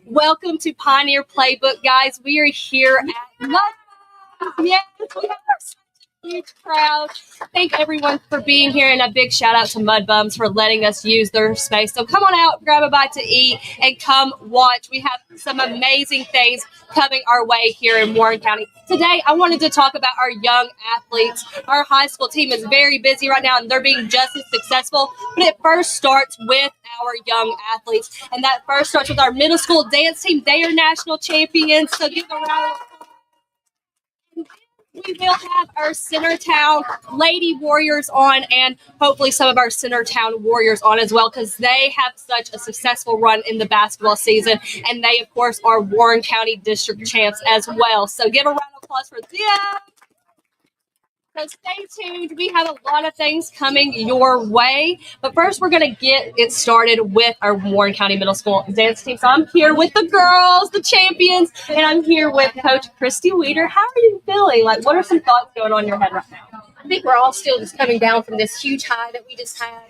Welcome to Pioneer Playbook, guys. We are here at Mudbums. Yes, we have such a huge crowd. Thank everyone for being here, and a big shout out to Mudbums for letting us use their space. So come on out, grab a bite to eat, and come watch. We have some amazing things coming our way here in Warren County. Today, I wanted to talk about our young athletes. Our high school team is very busy right now, and they're being just as successful. But it first starts with our young athletes, and that first starts with our middle school dance team. They are national champions, so give a round of applause. We will have our Centertown Lady Warriors on, and hopefully some of our Centertown Warriors on as well, because they have such a successful run in the basketball season, and they, of course, are Warren County District champs as well. So give a round of applause for them. So stay tuned. We have a lot of things coming your way. But first, we're going to get it started with our Warren County Middle School dance team. So I'm here with the girls, the champions, and I'm here with Coach Christy Weeder. How are you feeling? What are some thoughts going on in your head right now? I think we're all still just coming down from this huge high that we just had.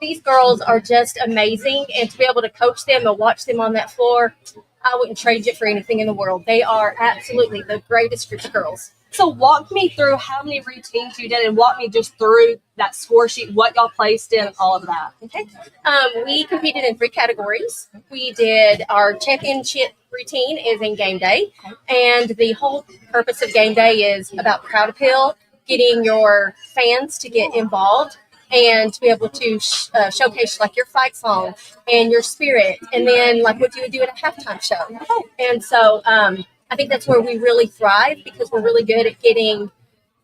These girls are just amazing, and to be able to coach them and watch them on that floor, I wouldn't trade it for anything in the world. They are absolutely the greatest group of girls. So walk me through how many routines you did, and walk me just through that score sheet, what y'all placed in, all of that. Okay. We competed in 3 categories. We did our championship routine is in game day, and the whole purpose of game day is about crowd appeal, getting your fans to get involved and to be able to showcase your fight song and your spirit, and then what you would do at a halftime show. And so I think that's where we really thrive, because we're really good at getting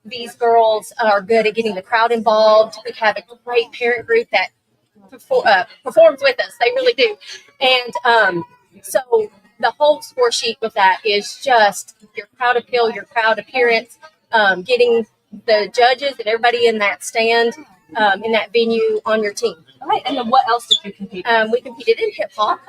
these girls are good at getting the crowd involved. We have a great parent group that performs with us. They really do. And so the whole score sheet with that is just your crowd appeal, your crowd appearance, getting the judges and everybody in that stand, in that venue on your team. All right, and then what else did you compete in? We competed in hip hop.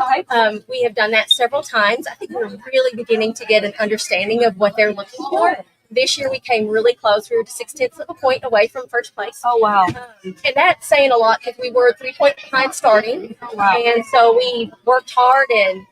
We have done that several times. I think we're really beginning to get an understanding of what they're looking for. This year we came really close. We were 0.6 of a point away from first place. Oh, wow. And that's saying a lot, because we were 3 points behind starting. Wow. And so we worked hard and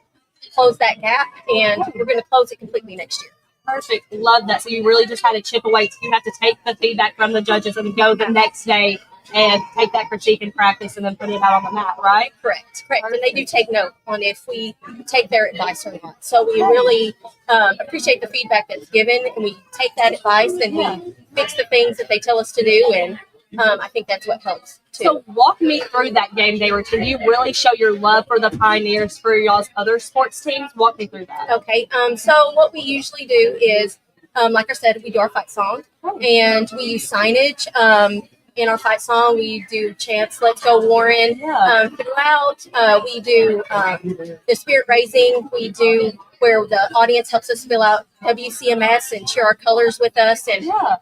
closed that gap, and we're going to close it completely next year. Perfect. Love that. So you really just had to chip away. So you have to take the feedback from the judges and go the next day and take that critique and practice and then put it out on the mat, right? Correct. And they do take note on if we take their advice or not. So we really appreciate the feedback that's given, and we take that advice and we fix the things that they tell us to do, and I think that's what helps too. So walk me through that game day routine. Do you really show your love for the Pioneers, for y'all's other sports teams? Walk me through that. Okay. So what we usually do is, like I said, we do our fight song, and we use signage. In our fight song, we do chants, "Let's Go Warren." Throughout, we do the spirit raising. We do where the audience helps us fill out WCMS and cheer our colors with us,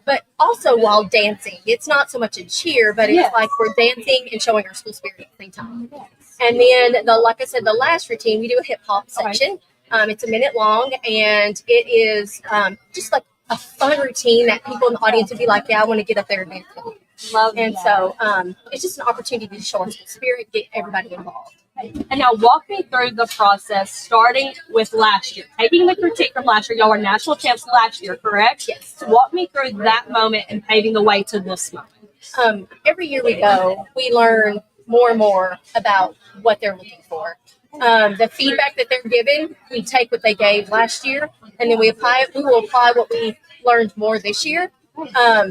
but also while dancing. It's not so much a cheer, but it's like we're dancing and showing our school spirit at the same time. And then, like I said, the last routine, we do a hip hop section. It's a minute long, and it is just like a fun routine that people in the audience would be like, "Yeah, I want to get up there and dance." So it's just an opportunity to show our spirit, get everybody involved. And now walk me through the process, starting with last year. Taking the critique from last year, y'all were national champs last year, correct? Yes. So walk me through that moment and paving the way to this moment. Every year we go, we learn more and more about what they're looking for. The feedback that they're given, we take what they gave last year, and then we apply it. We will apply what we learned more this year.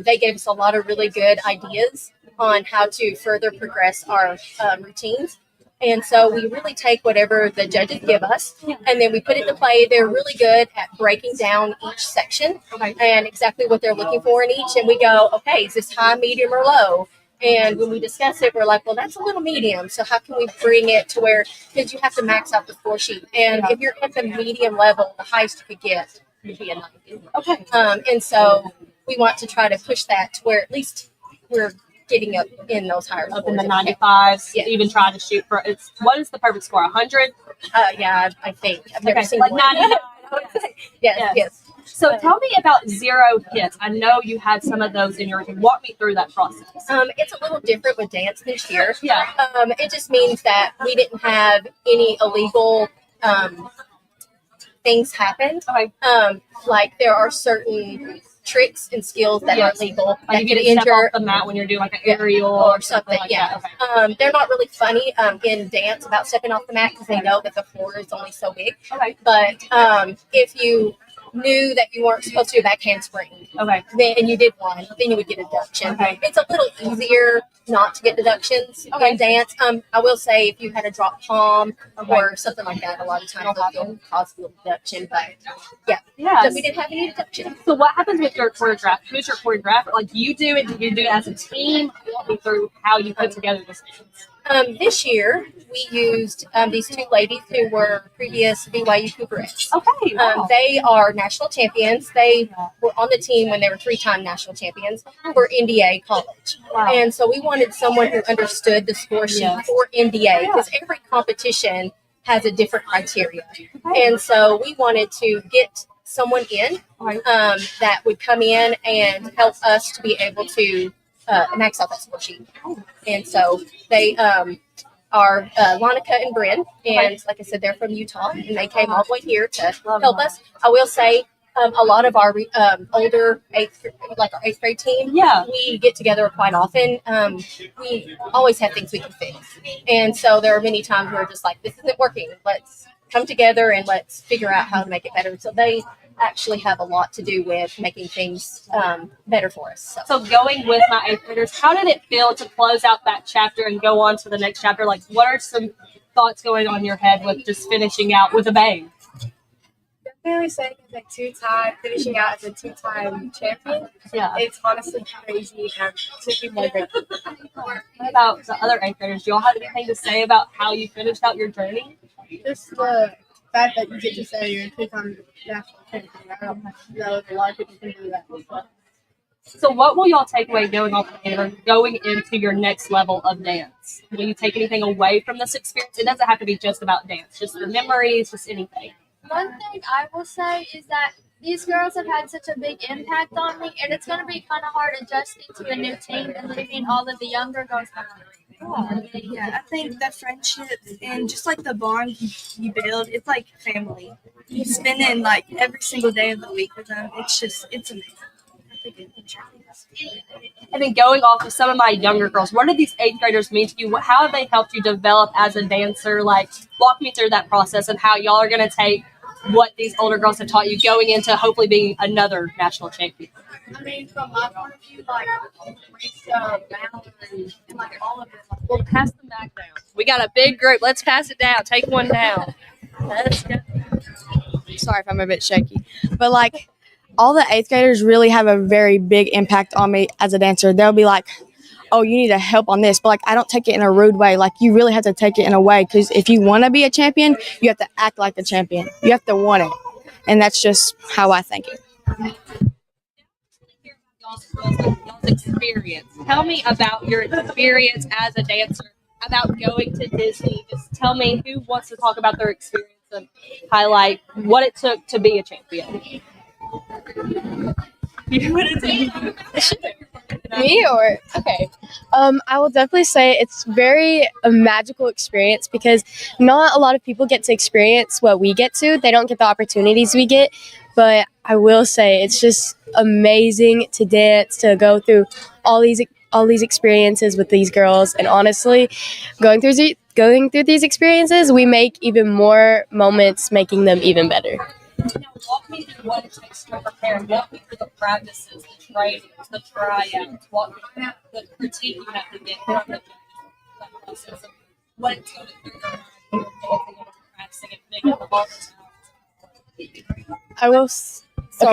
They gave us a lot of really good ideas on how to further progress our routines. And so we really take whatever the judges give us, and then we put it into play. They're really good at breaking down each section and exactly what they're looking for in each. And we go, okay, is this high, medium, or low? And when we discuss it, we're like, well, that's a little medium. So how can we bring it to where, because you have to max out the score sheet. And if you're at the medium level, the highest you could get would be a 90. And so we want to try to push that to where at least we're getting up in those higher scores. Up in the 95s, even trying to shoot for, what is the perfect score, 100? Yeah, I think. I've never seen like one. 99. Yes. So tell me about 0 hits. I know you had some of those in your routine. Walk me through that process. It's a little different with dance this year. Yeah. It just means that we didn't have any illegal things happen. Okay. Like there are certain tricks and skills that are legal. Like you get to step off the mat when you're doing like an aerial or something. like that. Okay. They're not really funny in dance about stepping off the mat because they know that the floor is only so big. Okay. But if you knew that you weren't supposed to do a back handspring, and you did one, then you would get a deduction. Okay. It's a little easier not to get deductions in dance. I will say if you had a drop palm or something like that, a lot of times they'll cause a little deduction. But yeah, so we didn't have any deductions. So what happens with your choreograph? Who's your choreographer? Like you do it? Do you do it as a team? Walk me through how you put together this dance. This year, we used these two ladies who were previous BYU Cougarettes. Okay. Wow. They are national champions. They were on the team when they were 3-time national champions for NDA college. Wow. And so we wanted someone who understood the score sheet for NDA because every competition has a different criteria. Okay. And so we wanted to get someone in that would come in and help us to be able to max out that score sheet. And so they are Monica and Bryn, and like I said, they're from Utah, and they came all the way here to help us. I will say a lot of our older our 8th grade team, we get together quite often. We always have things we can fix, and so there are many times where we're just like, this isn't working. Let's come together and let's figure out how to make it better. So they actually have a lot to do with making things better for us. So going with my 8th graders, how did it feel to close out that chapter and go on to the next chapter? Like, what are some thoughts going on in your head with just finishing out with a bang? Definitely saying as a 2-time, finishing out as a 2-time champion. Yeah. It's honestly crazy to be more grateful. What about the other 8th graders? Do y'all have anything to say about how you finished out your journey? Just the fact that you get to say you're a 2-time national champion. I don't know if a lot of people can do that. So what will y'all take away going into your next level of dance? Will you take anything away from this experience? It doesn't have to be just about dance, just the memories, just anything. One thing I will say is that these girls have had such a big impact on me, and it's going to be kind of hard adjusting to a new team and leaving all of the younger girls behind. Yeah, I think the friendship and just like the bond you build, it's like family. You spend in like every single day of the week with them. It's amazing. And then going off of some of my younger girls, what do these 8th graders mean to you? How have they helped you develop as a dancer? Like, walk me through that process and how y'all are going to take what these older girls have taught you going into hopefully being another national champion. I mean, from my point of view, like, boundaries and like all of it. We'll pass them back down. We got a big group. Let's pass it down. Take one down. Let's go. Sorry if I'm a bit shaky, but like all the 8th graders really have a very big impact on me as a dancer. They'll be like, oh, you need to help on this, but like I don't take it in a rude way. Like you really have to take it in a way, because if you want to be a champion, you have to act like the champion. You have to want it, and that's just how I think it. Y'all's experience. Tell me about your experience as a dancer, about going to Disney. Just tell me, who wants to talk about their experience and highlight what it took to be a champion. Me or okay. I will definitely say it's very a magical experience, because not a lot of people get to experience what we get to. They don't get the opportunities we get, but I will say it's just amazing to dance, to go through all these experiences with these girls, and honestly, going through these experiences, we make even more moments, making them even better. Now, walk me through what it takes to prepare. Walk me through the practices, the trainings, the tryouts. Walk me through the critique you have to get from the process of what it took to practicing and making the ball. I will. Sorry.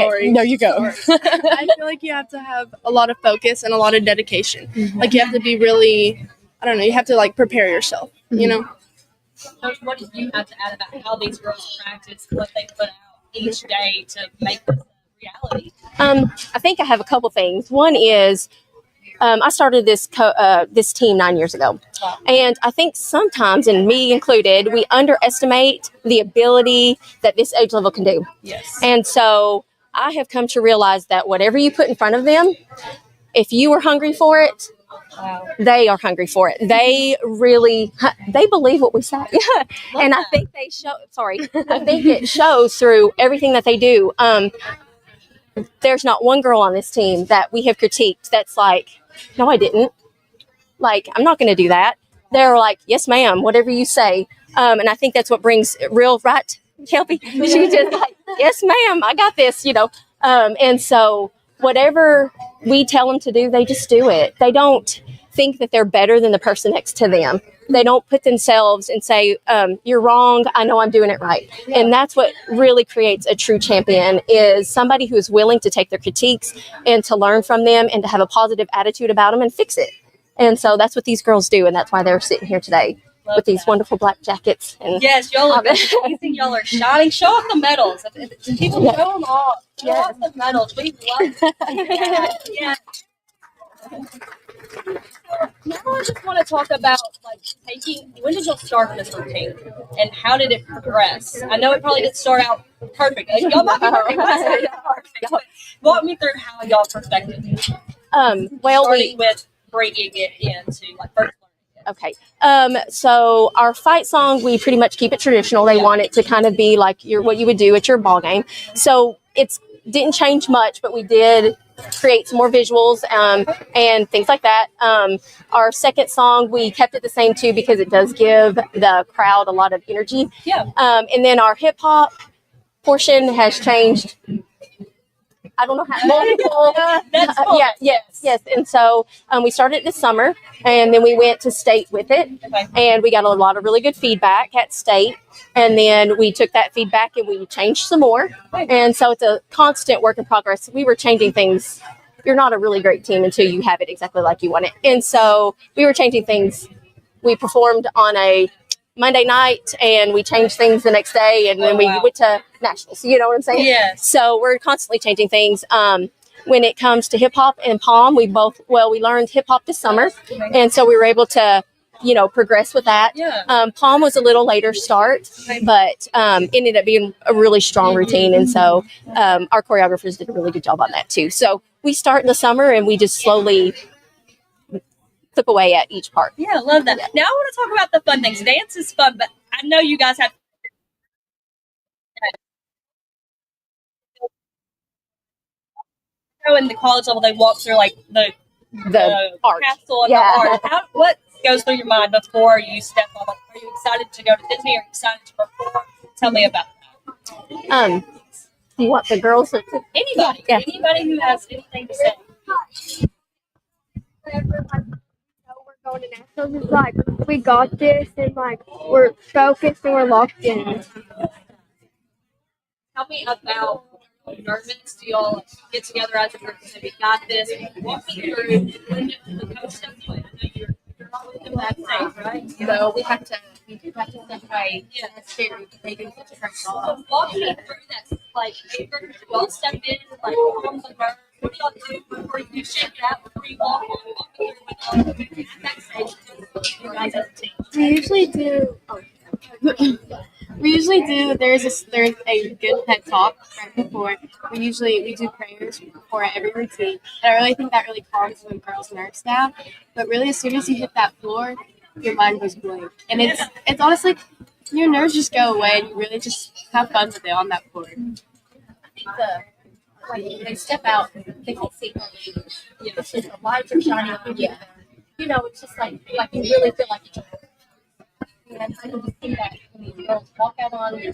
Okay, no, you go. I feel like you have to have a lot of focus and a lot of dedication. Mm-hmm. Like you have to be really, I don't know, you have to like prepare yourself, you know? Coach, what do you have to add about how these girls practice, what they put out each day to make this a reality? I think I have a couple things. One is I started this team 9 years ago. Wow. And I think sometimes, and me included, we underestimate the ability that this age level can do. Yes. And so I have come to realize that whatever you put in front of them, if you are hungry for it, Wow. They are hungry for it. They believe what we say. And I think I think it shows through everything that they do. There's not one girl on this team that we have critiqued that's like, no, I didn't. Like, I'm not going to do that. They're like, yes, ma'am, whatever you say. And I think that's what brings real, right, Kelby? She just like, yes, ma'am, I got this, And so whatever we tell them to do, they just do it. They don't think that they're better than the person next to them. They don't put themselves and say, you're wrong. I know I'm doing it right. Yeah. And that's what really creates a true champion, is somebody who is willing to take their critiques and to learn from them and to have a positive attitude about them and fix it. And so that's what these girls do. And that's why they're sitting here today with these wonderful black jackets. And yes, y'all look amazing. Y'all are shining. Show off the medals. People show them off. Show off the medals. We love that. Yeah. Now I just want to talk about when did y'all start this routine and how did it progress? I know it probably didn't start out perfect. Y'all might be perfect. Walk me through how y'all perfected it. Starting with bringing it into first learning. Okay. So our fight song, we pretty much keep it traditional. They want it to kind of be like what you would do at your ball game. So it didn't change much, but we did create some more visuals and things like that. Our second song, we kept it the same too, because it does give the crowd a lot of energy. Yeah. And then our hip hop portion has changed. I don't know how multiple. Yes. And so we started this summer, and then we went to state with it, and we got a lot of really good feedback at state. And then we took that feedback and we changed some more. And so it's a constant work in progress. We were changing things. You're not a really great team until you have it exactly like you want it. And so we were changing things. We performed on a Monday night and we changed things the next day, and then we went to nationals. You know what I'm saying? Yeah. So we're constantly changing things. When it comes to hip hop and palm, we learned hip hop this summer. And so we were able to progress with that. Yeah. Palm was a little later start, but ended up being a really strong routine. And so our choreographers did a really good job on that too. So we start in the summer and we just slowly took away at each part. Yeah, I love that. Now I want to talk about the fun things. Dance is fun, but I know you guys have in the college level, they walk through the art. castle and the art. What goes through your mind before you step on? Are you excited to go to Disney? Are you excited to perform? Tell me about that. Do you want the girls or anybody? Yeah. Anybody who has anything to say. We're going to nationals. It's like we got this, and we're focused and we're locked in. Tell me about nervous. Do y'all get together as a group and say, we got this? Walk me through when the coach steps away. I know you're not with them backstage, right? So we do have to step away. Yeah, that's scary because they do such a great job. So walk me through that. After you all stepped in, on the verb, what do y'all do before you shake that? Before you walk me through with backstage? You guys as a team. We usually do. There's a good head talk right before. We do prayers before every routine, and I really think that really calms the girls' nerves down. But really, as soon as you hit that floor, your mind goes blank, and it's honestly your nerves just go away, and you really just have fun with it on that floor. When they step out, they can see it's just the lights are shining on you. It's just like you really feel like you're. And I can just see that when these girls walk out on to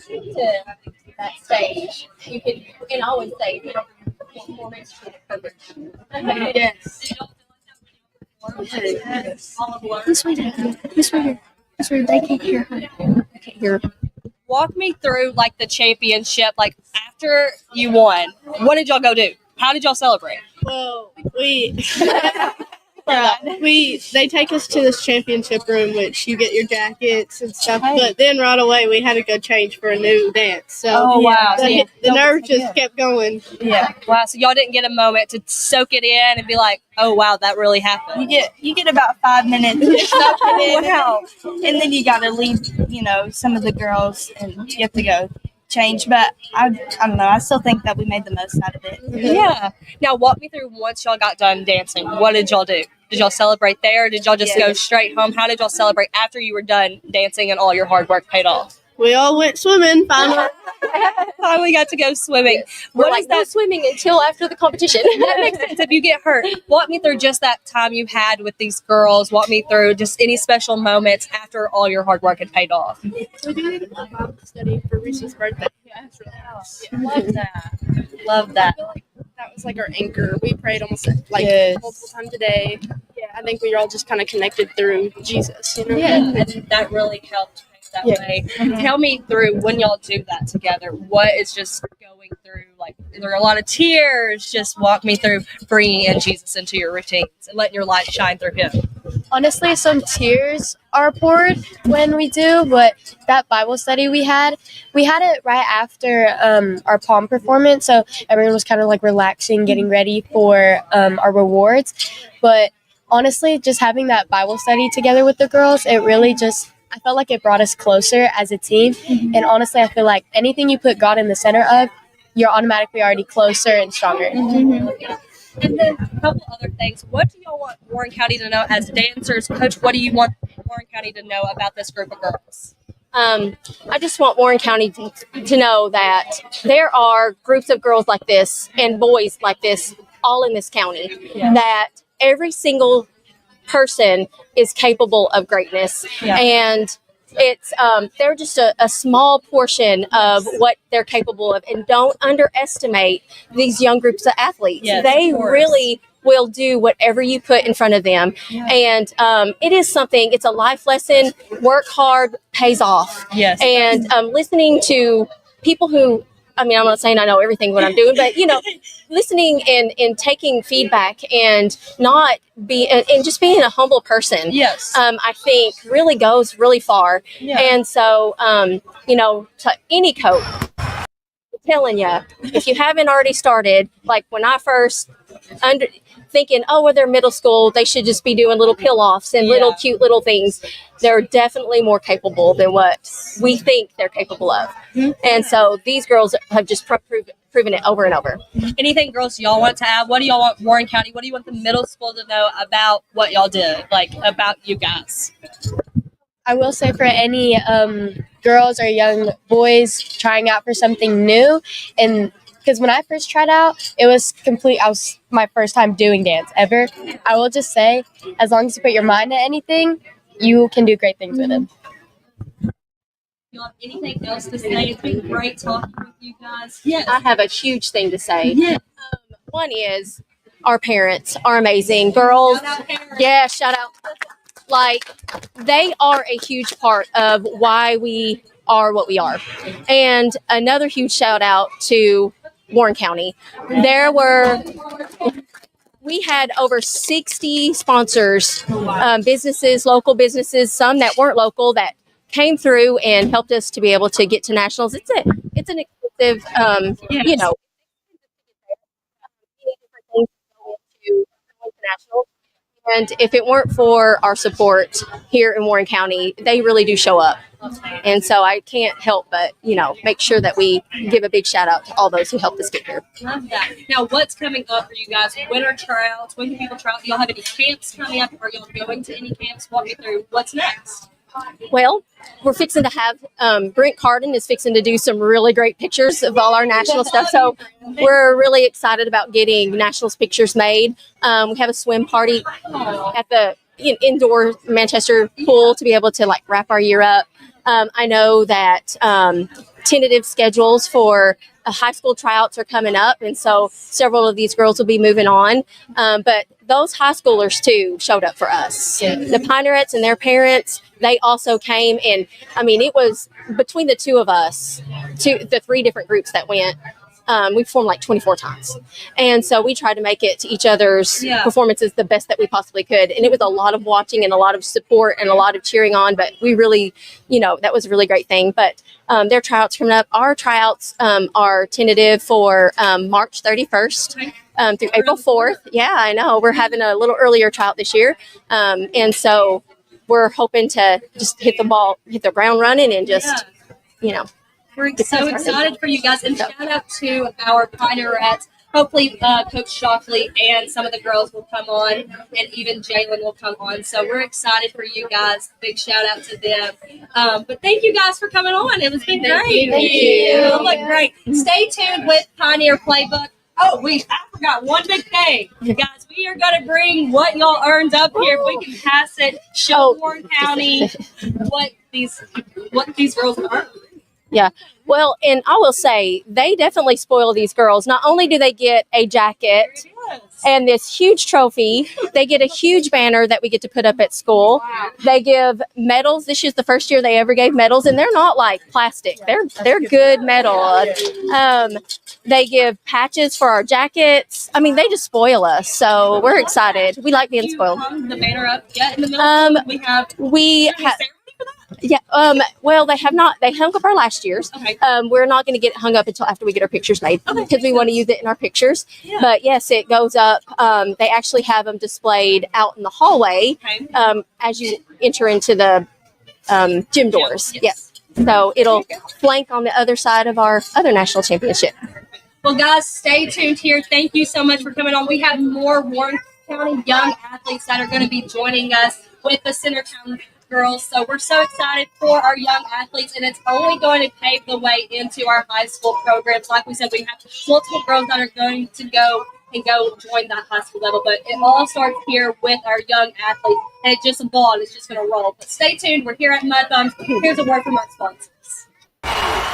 that stage. You can always say, performance should be perfect. Yes. This way, they can't hear her. I can't hear. Walk me through the championship. After you won, what did y'all go do? How did y'all celebrate? Well, they take us to this championship room, which you get your jackets and stuff. But then right away we had to go change for a new dance. So wow! The nerve just kept going. Yeah. Wow. So y'all didn't get a moment to soak it in and be like, "Oh wow, that really happened." You get about 5 minutes to soak it in. Wow. And then you got to leave, some of the girls, and you have to go change. But I don't know. I still think that we made the most out of it. Yeah. Now walk me through once y'all got done dancing. What did y'all do? Did y'all celebrate there? Did y'all just go straight home? How did y'all celebrate after you were done dancing and all your hard work paid off? We all went swimming finally. Finally got to go swimming. We're like, no swimming until after the competition. That makes sense. If you get hurt, walk me through just that time you had with these girls. Walk me through just any special moments after all your hard work had paid off. We did a Bible study for Reese's birthday. Yeah, it's really nice. Love that. Love that. I feel like that was like our anchor. We prayed almost like multiple times a day. Yeah, I think we were all just kind of connected through Jesus, you know? Yeah, and that really helped that way. Tell me through when y'all do that together. What is just going through? Like, is there a lot of tears? Just walk me through bringing in Jesus into your routines and letting your light shine through Him. Honestly, some tears are poured when we do, but that Bible study we had it right after our prom performance, so everyone was kind of like relaxing, getting ready for our rewards. But honestly, just having that Bible study together with the girls, it really just, I felt like it brought us closer as a team. And honestly, I feel like anything you put God in the center of, you're automatically already closer and stronger. And then a couple other things. What do y'all want Warren County to know as dancers? Coach, what do you want Warren County to know about this group of girls? I just want Warren County to know that there are groups of girls like this and boys like this all in this county. That every single person is capable of greatness. And it's they're just a small portion of what they're capable of, and don't underestimate these young groups of athletes. They really will do whatever you put in front of them. And it is something, it's a life lesson. Work hard pays off. And listening to people who, I mean, I'm not saying I know everything what I'm doing, but listening and taking feedback and just being a humble person. I think really goes really far. And so, to any coach, I'm telling you, if you haven't already started, like when I first thinking, oh, well, they're middle school, they should just be doing little peel-offs and little cute little things. They're definitely more capable than what we think they're capable of. And so these girls have just proven it over and over. Anything, girls, y'all want to add? What do y'all want Warren County, what do you want the middle school to know about what y'all did, like about you guys? I will say for any girls or young boys trying out for something new, and because when I first tried out, it was my first time doing dance ever. I will just say, as long as you put your mind to anything, you can do great things with it. You have anything else to say? It's been great talking with you guys. I have a huge thing to say. One is our parents are amazing. Girls, shout out. Like, they are a huge part of why we are what we are. And another huge shout out to Warren County. We had over 60 sponsors, businesses, local businesses, some that weren't local, that came through and helped us to be able to get to nationals. It's an expensive, international. And if it weren't for our support here in Warren County, they really do show up. And so I can't help but, make sure that we give a big shout out to all those who helped us get here. Love that. Now, what's coming up for you guys? Winter tryouts, when can people try out? Do y'all have any camps coming up? Are y'all going to any camps? Walk me through what's next. Well, we're fixing to have Brent Carden is fixing to do some really great pictures of all our national stuff. So we're really excited about getting nationals pictures made. We have a swim party at the indoor Manchester pool to be able to wrap our year up. I know that tentative schedules for high school tryouts are coming up, and so several of these girls will be moving on. But those high schoolers too showed up for us. The Pinerettes and their parents, they also came, and I mean, it was between the two of us, the three different groups that went. We performed 24 times. And so we tried to make it to each other's performances the best that we possibly could. And it was a lot of watching and a lot of support and a lot of cheering on. But we really, that was a really great thing. But their tryouts coming up. Our tryouts are tentative for March 31st through April 4th. Yeah, I know. We're having a little earlier tryout this year. And so we're hoping to just hit the ground running and just, We're so excited for you guys, and shout out to our Pinerettes. hopefully Coach Shockley and some of the girls will come on, and even Jalen will come on. So we're excited for you guys. Big shout out to them. But thank you guys for coming on. It was been great. Thank you. It looked great. Stay tuned with Pioneer Playbook. Oh, I forgot one big thing. Guys, we are going to bring what y'all earned up here. If we can pass it, show Warren County what these girls earned. Yeah. Well, and I will say they definitely spoil these girls. Not only do they get a jacket and this huge trophy, they get a huge banner that we get to put up at school. Wow. They give medals. This is the first year they ever gave medals, and they're not like plastic. They're good metal. They give patches for our jackets. I mean, they just spoil us. So we're excited. We like being spoiled. The banner up yet in the middle? We have. Yeah. Well, they have not. They hung up our last year's. Okay. We're not going to get it hung up until after we get our pictures made because we want to use it in our pictures. Yeah. But yes, it goes up. They actually have them displayed out in the hallway as you enter into the gym doors. Yes. So it'll flank on the other side of our other national championship. Well, guys, stay tuned here. Thank you so much for coming on. We have more Warren County young athletes that are going to be joining us with the Centertown girls. So we're so excited for our young athletes, and it's only going to pave the way into our high school programs. Like we said, we have multiple girls that are going to go join that high school level, but it all starts here with our young athletes, and it's just a ball, and it's just going to roll. But stay tuned. We're here at Mudbums. Here's a word from our sponsors.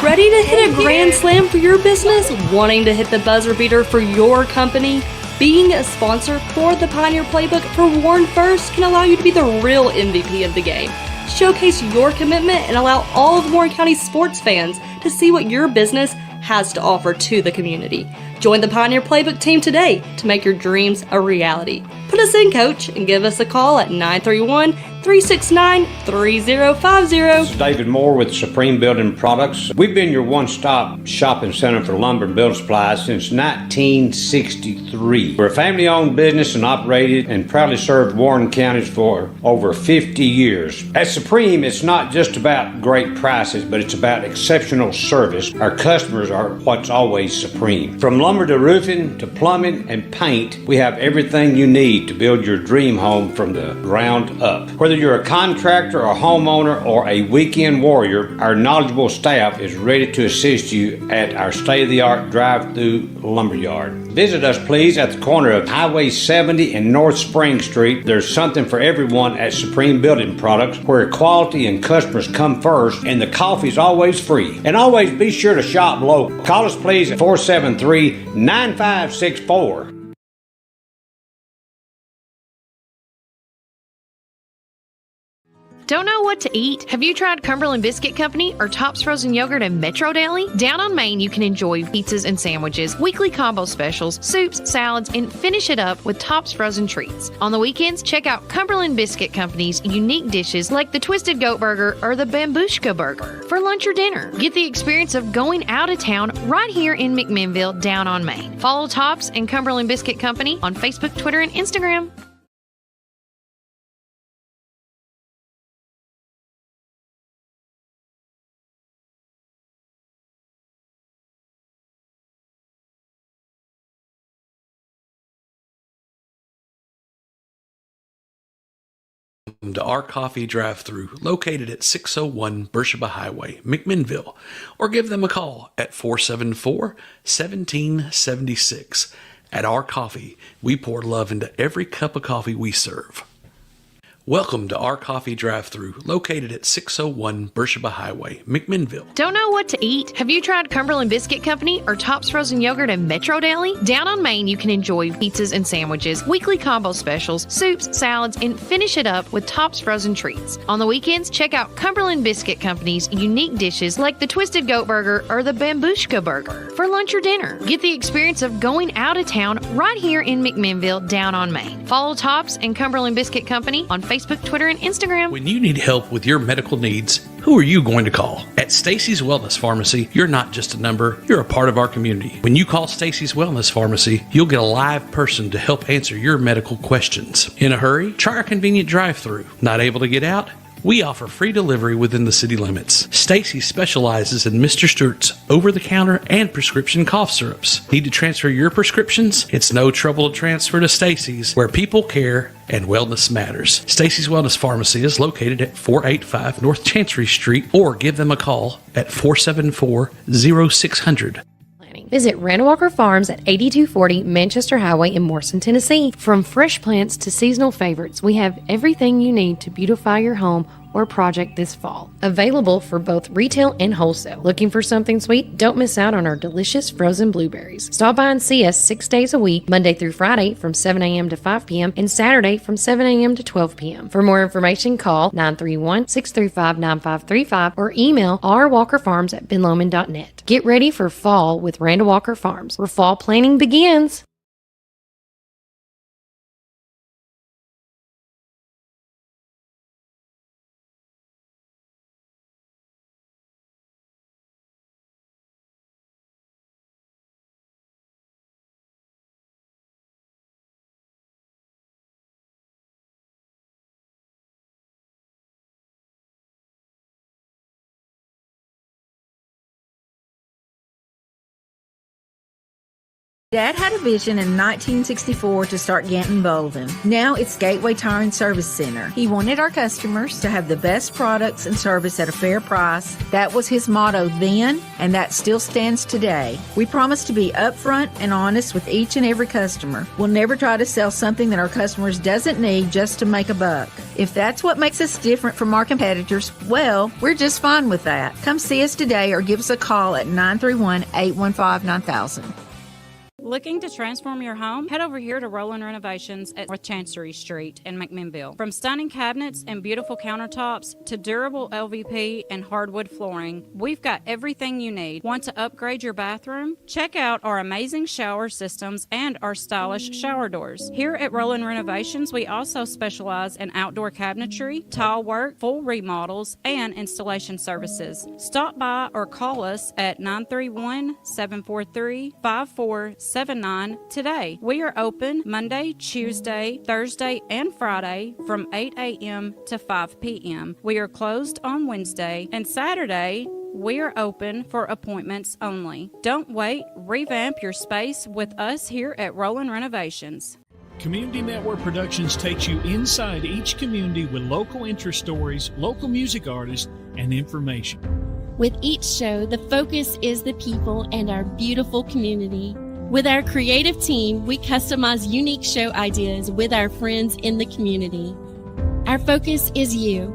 Ready to hit a grand slam for your business? Wanting to hit the buzzer beater for your company? Being a sponsor for the Pioneer Playbook for Warren First can allow you to be the real MVP of the game. Showcase your commitment and allow all of Warren County sports fans to see what your business has to offer to the community. Join the Pioneer Playbook team today to make your dreams a reality. Put us in, coach, and give us a call at 931-369-3050. This is David Moore with Supreme Building Products. We've been your one-stop shopping center for lumber and building supplies since 1963. We're a family-owned business and operated and proudly served Warren counties for over 50 years. At Supreme, it's not just about great prices, but it's about exceptional service. Our customers are what's always supreme. From lumber to roofing to plumbing and paint, we have everything you need to build your dream home from the ground up. Whether you're a contractor, a homeowner, or a weekend warrior, our knowledgeable staff is ready to assist you at our state-of-the-art drive-through lumberyard. Visit us, please, at the corner of Highway 70 and North Spring Street. There's something for everyone at Supreme Building Products, where quality and customers come first, and the coffee's always free. And always be sure to shop local. Call us, please, at 473-9564. Don't know what to eat? Have you tried Cumberland Biscuit Company or Tops Frozen Yogurt and Metro Deli? Down on Main, you can enjoy pizzas and sandwiches, weekly combo specials, soups, salads, and finish it up with Tops Frozen Treats. On the weekends, check out Cumberland Biscuit Company's unique dishes like the Twisted Goat Burger or the Bambushka Burger. For lunch or dinner, get the experience of going out of town right here in McMinnville, down on Main. Follow Tops and Cumberland Biscuit Company on Facebook, Twitter, and Instagram. To our coffee drive-thru located at 601 Beersheba Highway, McMinnville, or give them a call at 474-1776. At our coffee, we pour love into every cup of coffee we serve. Welcome to our coffee drive-thru located at 601 Beersheba Highway, McMinnville. Don't know what to eat? Have you tried Cumberland Biscuit Company or Tops Frozen Yogurt and Metro Deli? Down on Main, you can enjoy pizzas and sandwiches, weekly combo specials, soups, salads, and finish it up with Tops Frozen Treats. On the weekends, check out Cumberland Biscuit Company's unique dishes like the Twisted Goat Burger or the Bambushka Burger. For lunch or dinner, get the experience of going out of town right here in McMinnville, down on Main. Follow Tops and Cumberland Biscuit Company on Facebook, Twitter, and Instagram. When you need help with your medical needs, who are you going to call? At Stacy's Wellness Pharmacy, you're not just a number, you're a part of our community. When you call Stacy's Wellness Pharmacy, you'll get a live person to help answer your medical questions. In a hurry? Try our convenient drive-thru. Not able to get out? We offer free delivery within the city limits. Stacy specializes in Mr. Stewart's over-the-counter and prescription cough syrups. Need to transfer your prescriptions? It's no trouble to transfer to Stacy's, where people care and wellness matters. Stacy's Wellness Pharmacy is located at 485 North Chancery Street, or give them a call at 474-0600. Visit Randall Walker Farms at 8240 Manchester Highway in Morrison, Tennessee. From fresh plants to seasonal favorites, we have everything you need to beautify your home or project this fall. Available for both retail and wholesale. Looking for something sweet? Don't miss out on our delicious frozen blueberries. Stop by and see us 6 days a week, Monday through Friday from 7 a.m. to 5 p.m. and Saturday from 7 a.m. to 12 p.m. For more information, call 931-635-9535 or email rwalkerfarms@benlomond.net. Get ready for fall with Randall Walker Farms, where fall planning begins. Dad had a vision in 1964 to start Ganton Bolden. Now it's Gateway Tire and Service Center. He wanted our customers to have the best products and service at a fair price. That was his motto then, and that still stands today. We promise to be upfront and honest with each and every customer. We'll never try to sell something that our customers doesn't need just to make a buck. If that's what makes us different from our competitors, well, we're just fine with that. Come see us today or give us a call at 931-815-9000. Looking to transform your home? Head over here to Roland Renovations at North Chancery Street in McMinnville. From stunning cabinets and beautiful countertops to durable LVP and hardwood flooring, we've got everything you need. Want to upgrade your bathroom? Check out our amazing shower systems and our stylish shower doors. Here at Roland Renovations, we also specialize in outdoor cabinetry, tile work, full remodels, and installation services. Stop by or call us at 931-743-5479 today. We are open Monday, Tuesday, Thursday, and Friday from 8 a.m. to 5 p.m. We are closed on Wednesday, and Saturday we are open for appointments only. Don't wait. Revamp your space with us here at Roland Renovations. Community Network Productions takes you inside each community with local interest stories, local music artists, and information. With each show, the focus is the people and our beautiful community. With our creative team, we customize unique show ideas with our friends in the community. Our focus is you.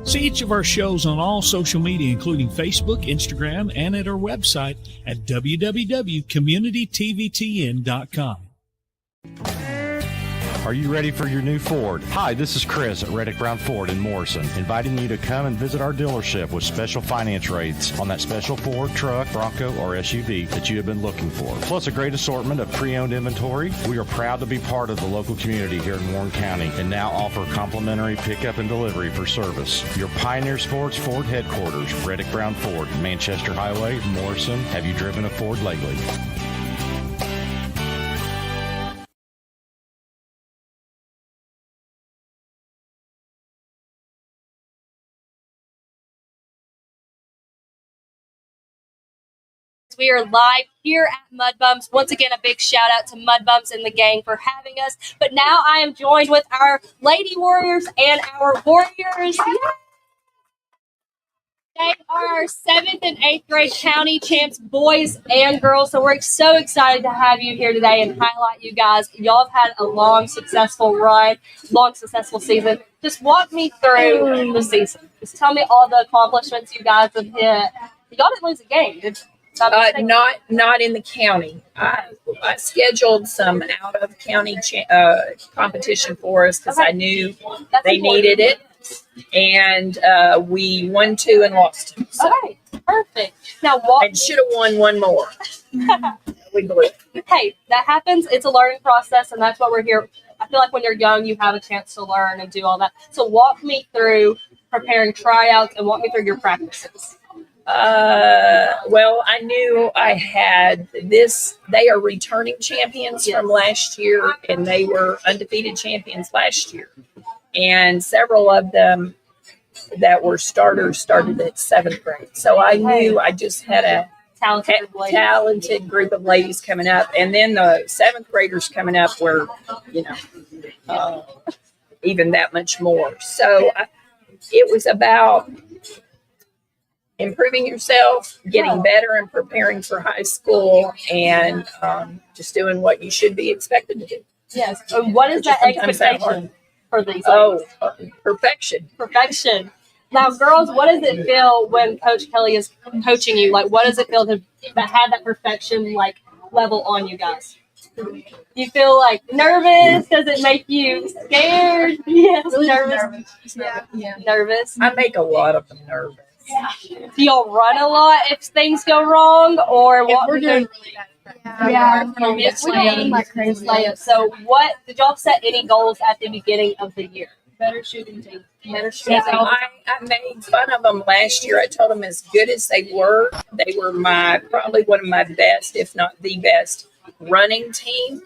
See each of our shows on all social media, including Facebook, Instagram, and at our website at www.communitytvtn.com. Are you ready for your new Ford? Hi, this is Chris at Reddick Brown Ford in Morrison, inviting you to come and visit our dealership with special finance rates on that special Ford truck, Bronco, or SUV that you have been looking for. Plus a great assortment of pre-owned inventory. We are proud to be part of the local community here in Warren County and now offer complimentary pickup and delivery for service. Your Pioneer Sports Ford headquarters, Reddick Brown Ford, Manchester Highway, Morrison. Have you driven a Ford lately? We are live here at Mudbums. Once again, a big shout out to Mudbums and the gang for having us. But now I am joined with our Lady Warriors and our Warriors. They are our 7th and 8th grade county champs, boys and girls. So we're so excited to have you here today and highlight you guys. Y'all have had a long, successful run, long, successful season. Just walk me through the season. Just tell me all the accomplishments you guys have hit. Y'all didn't lose a game, did you? Not in the county. I scheduled some out of county competition for us because I knew they needed it, and we won 2 and lost 2. So. Okay, perfect. Now, and should have won 1 more. We blew. Hey, that happens. It's a learning process, and that's what we're here. I feel like when you're young, you have a chance to learn and do all that. So walk me through preparing tryouts and walk me through your practices. Well, I knew I had this. They are returning champions from last year, and they were undefeated champions last year. And several of them that were starters started at 7th grade. So I knew I just had a talented group of ladies coming up. And then the 7th graders coming up were, even that much more. So it was about improving yourself, getting better, and preparing for high school, and just doing what you should be expected to do. Yes. What is that expectation for these? Perfection. Perfection. Now, girls, what does it feel when Coach Kelly is coaching you? Like, what does it feel to have that perfection level on you guys? You feel nervous? Does it make you scared? Yes, really nervous. Yeah. Nervous. I make a lot of them nervous. Do y'all run a lot if things go wrong, or what? We're doing really bad. Layups. So, what did y'all set any goals at the beginning of the year? Better shooting team. Better shooting. I made fun of them last year. I told them as good as they were probably one of my best, if not the best, running team.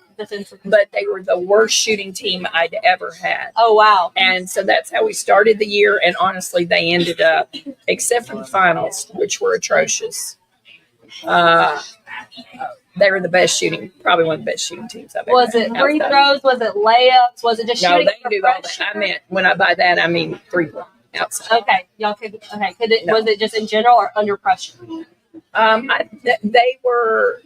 But they were the worst shooting team I'd ever had. Oh, wow. And so that's how we started the year. And honestly, they ended up, except for the finals, which were atrocious. They were the best shooting, probably one of the best shooting teams I've ever Was had. it free throws? Was it layups? Was it just shooting? No, they do all that. I meant, when I buy that, I mean 3-point outside. Okay. Y'all could, was it just in general or under pressure? They were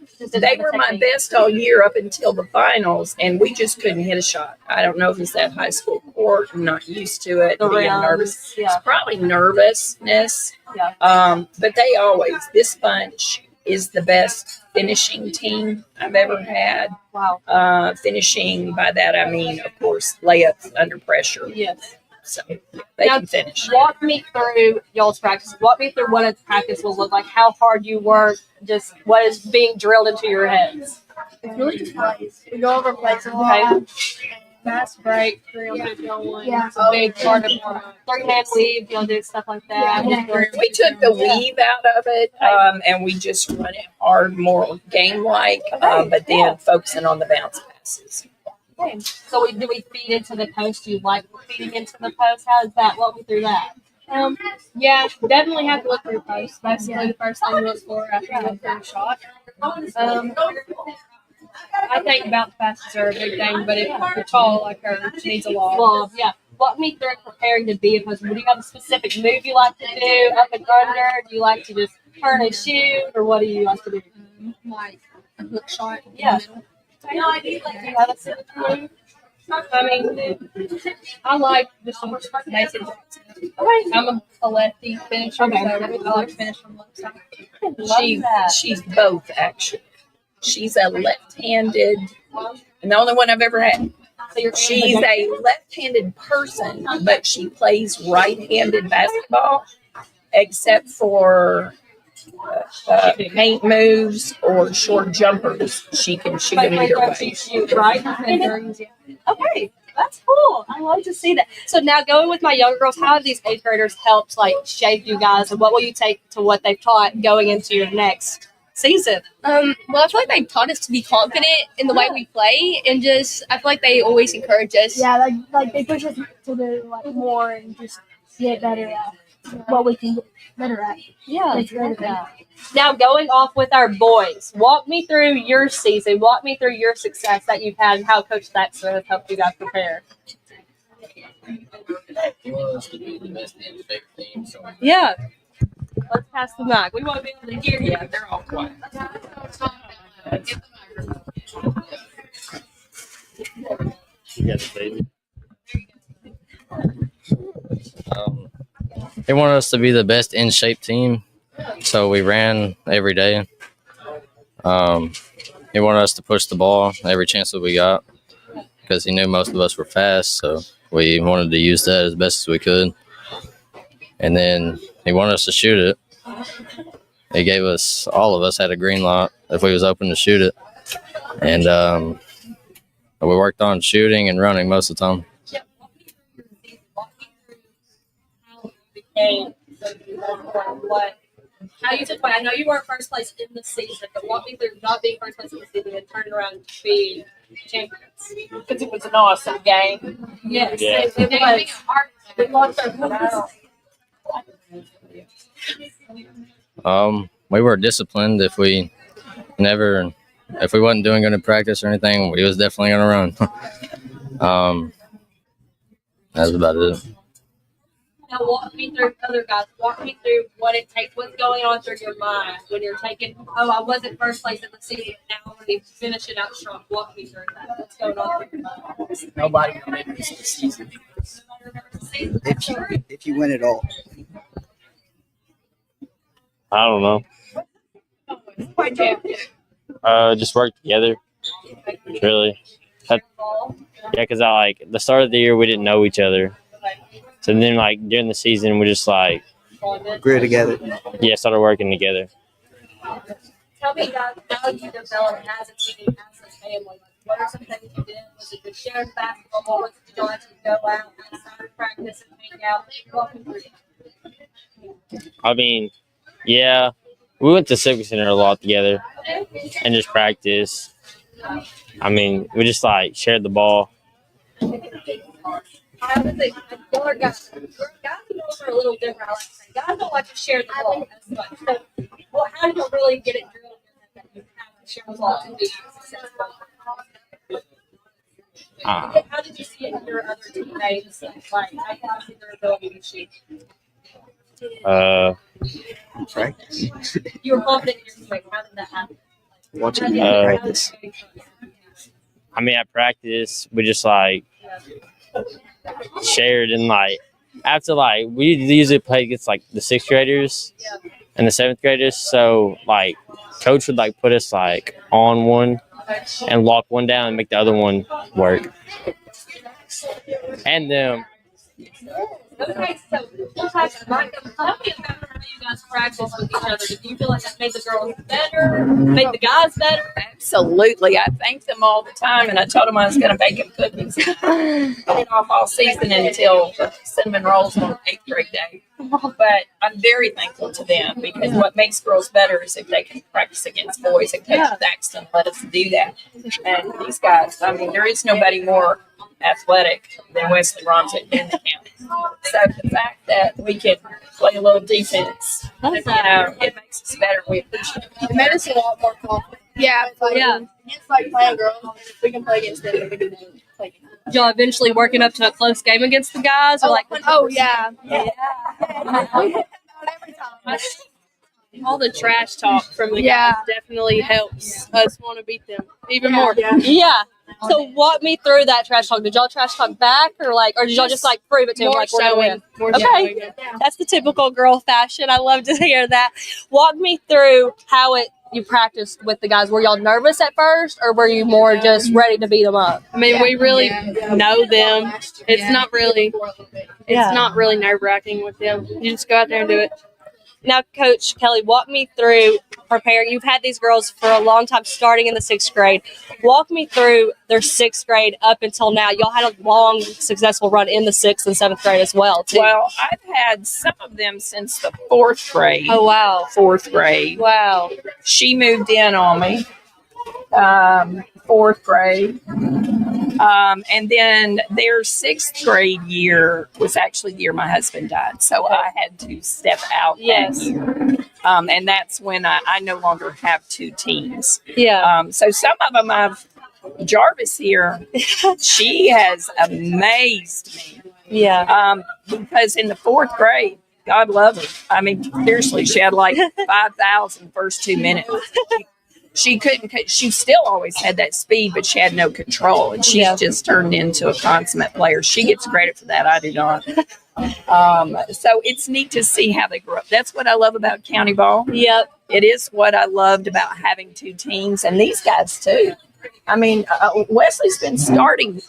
my best all year up until the finals, and we just couldn't hit a shot. I don't know if it's that high school court. I'm not used to it. Being nervous. Yeah. It's probably nervousness. Yeah. But this bunch is the best finishing team I've ever had. Wow. Finishing, by that I mean, of course, layups under pressure. Yes. So they can finish. Walk me through y'all's practice. Walk me through what a practice will look like, how hard you work, just what is being drilled into your heads. It's really just plays. We go over plays a lot. Fast break, 3 on 50 on 1. Yeah. It's a big part of it. 3-man weave, y'all do stuff like that. We took the weave out of it, and we just run it hard, more game-like, but then focusing on the bounce passes. Okay. So do we feed into the post? Do you like feeding into the post? How is that? Walk me through that. Yeah, definitely have to look for your post. Basically, the first thing you look for after you look for a shot. I think bounce passes are a big thing, but if you're tall like her, she needs a lob. Yeah. Walk me through preparing to be a post. Do you have a specific move you like to do up and under? Do you like to just turn and shoot, or what do you like to do? Like a hook shot. Yeah. Do you have a specific move? I mean, I like just some basic. I'm a lefty finisher, so I like to finish from left side. She's both, actually. She's a left-handed, and the only one I've ever had. She's a left-handed person, but she plays right-handed basketball, except for paint moves or short jumpers. She can shoot them either way. Right? Okay, that's cool. I love to see that. So now going with my younger girls, how have these 8th graders helped shape you guys, and what will you take to what they've taught going into your next season? Well, I feel like they taught us to be confident in the way we play, and just I feel like they always encourage us. Yeah, like they push us to do more and just get better at what we can get better at. Yeah. Now going off with our boys, walk me through your season. Walk me through your success that you've had and how Coach Thaxter has helped you guys prepare. Yeah. Let's pass the mic. We want to be able to hear you. Yeah, they're all quiet. You got the baby. They wanted us to be the best in shape team, so we ran every day. He wanted us to push the ball every chance that we got because he knew most of us were fast, so we wanted to use that as best as we could. And then he wanted us to shoot it. He gave us, all of us had a green light if we was open to shoot it. And we worked on shooting and running most of the time. How you took I know you weren't first place in the season, but walk me through not being first place in the season and turning around and being champions. Because it was an awesome game. Yes, Yeah. it was. We lost our finals. We were disciplined. If we wasn't doing good in practice or anything, we was definitely gonna run. That's about it. Now walk me through, other guys, walk me through what it takes, what's going on through your mind when you're taking, oh, I wasn't first place in the season, now I'm going to finish it out strong. Walk me through that. What's going on through your mind? Nobody remembers the season if you win it all. I don't know. Just work together. Really. Yeah, because the start of the year we didn't know each other. So then during the season we just grew together. Yeah, started working together. Tell me guys, how you developed as a team, as a family. What are some things you did? Was it just shared basketball? What was it you to go out outside of practice and hang out? Walk me through. I mean, yeah, we went to Civic Center a lot together and just practice. I mean, we just shared the ball. I would say, guys are a little different. I like to say, guys don't like to share the ball as much. So, well, how do you really get it drilled that you have to share the ball to be successful? How did you see it in your other teammates? How did you see their ability to shoot? Practice. You were confident in your teammates. How did that happen? Watching practice. I mean, at practice, we just shared and after we usually play against the 6th graders and the 7th graders. So coach would put us on one and lock one down and make the other one work. And Okay, so tell me about how you guys practice with each other. Do you feel like that made the girls better, made the guys better? Absolutely. I thank them all the time, and I told them I was going to bake them cookies. I didn't off all season until cinnamon rolls on 8th grade day. But I'm very thankful to them because what makes girls better is if they can practice against boys, and Coach Thaxton let us do that. And these guys, I mean, there is nobody more athletic than Wesley Romsey in the county. So the fact that we can play a little defense, it makes us better. We appreciate it. It made us a lot more confident. Yeah, against playing girls, if we can play against them, we can play against them. Y'all eventually working up to a close game against the guys? Or Yeah. All the trash talk from the guys definitely helps us want to beat them even more. Yeah. So walk me through that trash talk. Did y'all trash talk back, or did y'all just prove it to them we're gonna win? Okay, that's the typical girl fashion. I love to hear that. Walk me through how you practiced with the guys. Were y'all nervous at first, or were you more just ready to beat them up? I mean, we really know them. It's not really nerve wracking with them. You just go out there and do it. Now, Coach Kelly, walk me through preparing. You've had these girls for a long time, starting in the 6th grade. Walk me through their 6th grade up until now. Y'all had a long, successful run in the 6th and 7th grade as well, too. Well, I've had some of them since the 4th grade. Oh, wow. 4th grade. Wow. She moved in on me, 4th grade. And then their 6th grade year was actually the year my husband died. So I had to step out that year. And that's when I no longer have 2 teams. Yeah. So some of them Jarvis here, she has amazed me. Yeah. Because in the 4th grade, God love her. I mean, seriously, she had 5,000 first 2 minutes. She couldn't. She still always had that speed, but she had no control, and she's just turned into a consummate player. She gets credit for that. I do not. So it's neat to see how they grow up. That's what I love about county ball. Yep, it is what I loved about having 2 teams, and these guys too. I mean, Wesley's been starting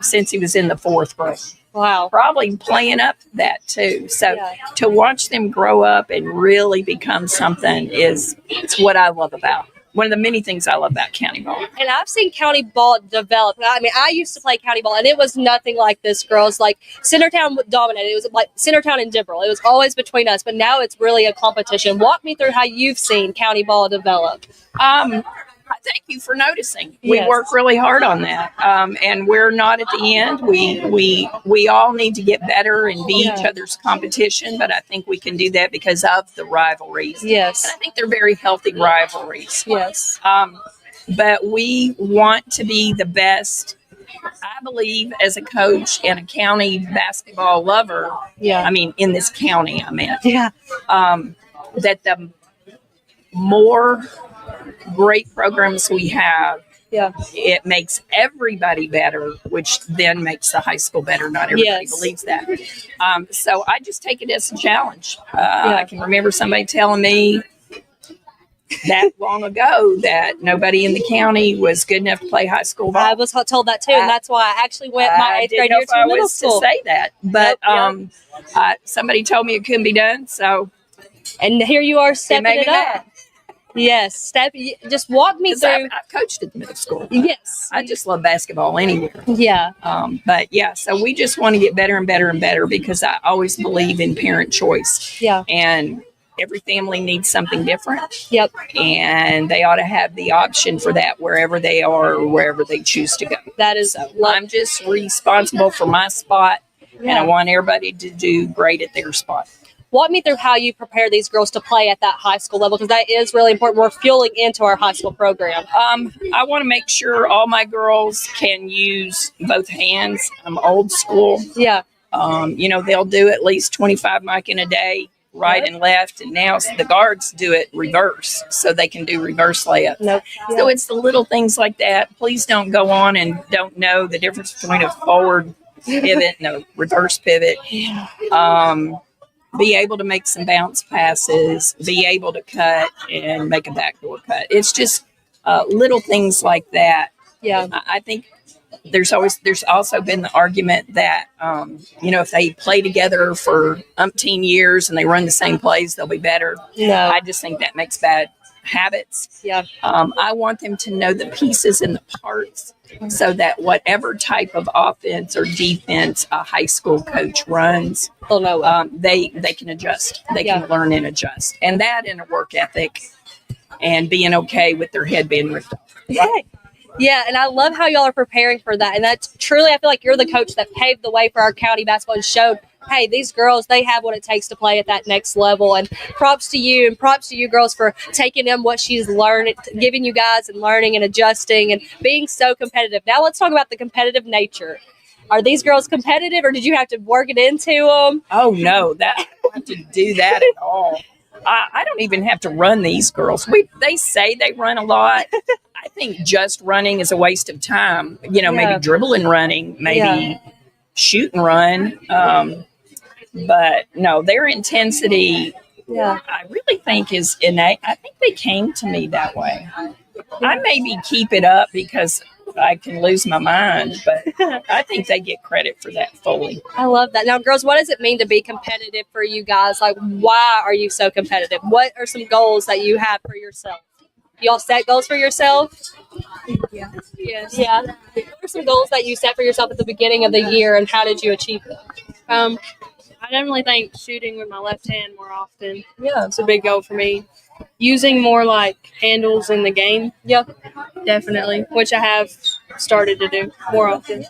since he was in the 4th grade. Wow, probably playing up to that too. So to watch them grow up and really become something it's what I love about. One of the many things I love about county ball. And I've seen county ball develop. I mean, I used to play county ball, and it was nothing like this, girls. Centertown dominated. It was Centertown and Dimbrell. It was always between us, but now it's really a competition. Walk me through how you've seen county ball develop. Thank you for noticing. We Yes. work really hard on that, and we're not at the end. We all need to get better and be each other's competition, but I think we can do that because of the rivalries. Yes. And I think they're very healthy rivalries. Yes. But we want to be the best. I believe as a coach and a county basketball lover. Yeah. I mean, in this county, I meant. Yeah. That the more great programs we have, it makes everybody better, which then makes the high school better. Not everybody believes that. So I just take it as a challenge. I can remember somebody telling me that long ago that nobody in the county was good enough to play high school ball. I was told that too, and that's why I actually went my 8th grade year to middle school. To say that, but somebody told me it couldn't be done. So, and here you are stepping it up. Yes, just walk me through. I've coached at the middle school. Yes, I just love basketball anywhere. Yeah. But yeah, so we just want to get better and better and better because I always believe in parent choice. Yeah. And every family needs something different. Yep. And they ought to have the option for that wherever they are or wherever they choose to go. That is. I'm just responsible for my spot, and I want everybody to do great at their spot. Walk me through how you prepare these girls to play at that high school level, because that is really important. We're fueling into our high school program. I want to make sure all my girls can use both hands. I'm old school. Yeah. They'll do at least 25 mic in a day, right and left. And now the guards do it reverse, so they can do reverse layups. Nope. So it's the little things like that. Please don't go on and don't know the difference between a forward pivot and a reverse pivot. Be able to make some bounce passes, be able to cut and make a backdoor cut. It's just little things like that. Yeah. I think there's also been the argument that, if they play together for umpteen years and they run the same plays, they'll be better. No. I just think that makes bad habits. Yeah. I want them to know the pieces and the parts so that whatever type of offense or defense a high school coach runs, they can adjust. They can learn and adjust. And that and a work ethic and being okay with their head being ripped off. Right? Yeah, and I love how y'all are preparing for that. And that's truly, I feel like you're the coach that paved the way for our county basketball and showed, hey, these girls, they have what it takes to play at that next level. And props to you, and props to you girls for taking in what she's learned, giving you guys and learning and adjusting and being so competitive. Now let's talk about the competitive nature. Are these girls competitive, or did you have to work it into them? Oh, no, I don't have to do that at all. I don't even have to run these girls. They say they run a lot. I think just running is a waste of time. Maybe dribble and running, maybe shoot and run. But no, their intensity, I really think is innate. I think they came to me that way. I maybe keep it up because I can lose my mind, but I think they get credit for that fully. I love that. Now, girls, what does it mean to be competitive for you guys? Like, why are you so competitive? What are some goals that you have for yourself? Y'all set goals for yourself? Yeah. Yes. Yeah. What are some goals that you set for yourself at the beginning of the year, and how did you achieve them? I definitely think shooting with my left hand more often. Yeah. It's a big goal for me. Using more handles in the game. Yeah. Definitely. Which I have started to do more often.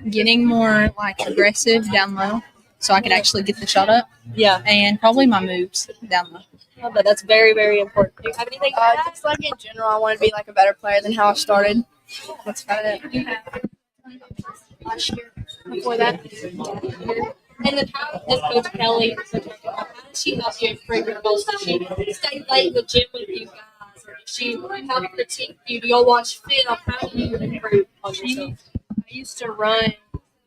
Getting more aggressive down low so I could actually get the shot up. Yeah. And probably my moves down low. Oh, but that's very, very important. Do you have anything to add? Just in general, I want to be a better player than how I started. That's about it. Last year before that. And then how does Coach Kelly, how does she help you improve your goals? Does she stay late in the gym with you guys? Or does she help critique you? Do y'all watch film? How do you improve on yourself? I used to run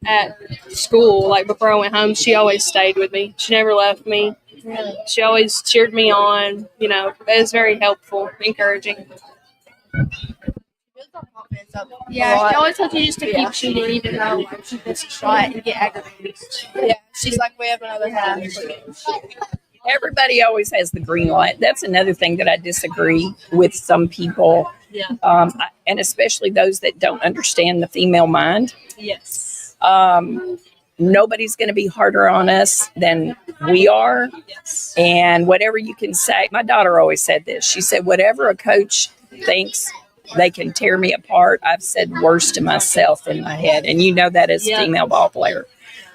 at school, before I went home. She always stayed with me. She never left me. She always cheered me on. It was very helpful, encouraging. Yeah, she always tells you just to keep shooting, even though she missed a shot and get aggravated. Yeah, she's like, we have another half. Everybody always has the green light. That's another thing that I disagree with some people. Yeah. And especially those that don't understand the female mind. Yes. Nobody's going to be harder on us than we are. Yes. And whatever you can say, my daughter always said this. She said, whatever a coach thinks They can tear me apart. I've said worse to myself in my head, and you know that as a female ball player.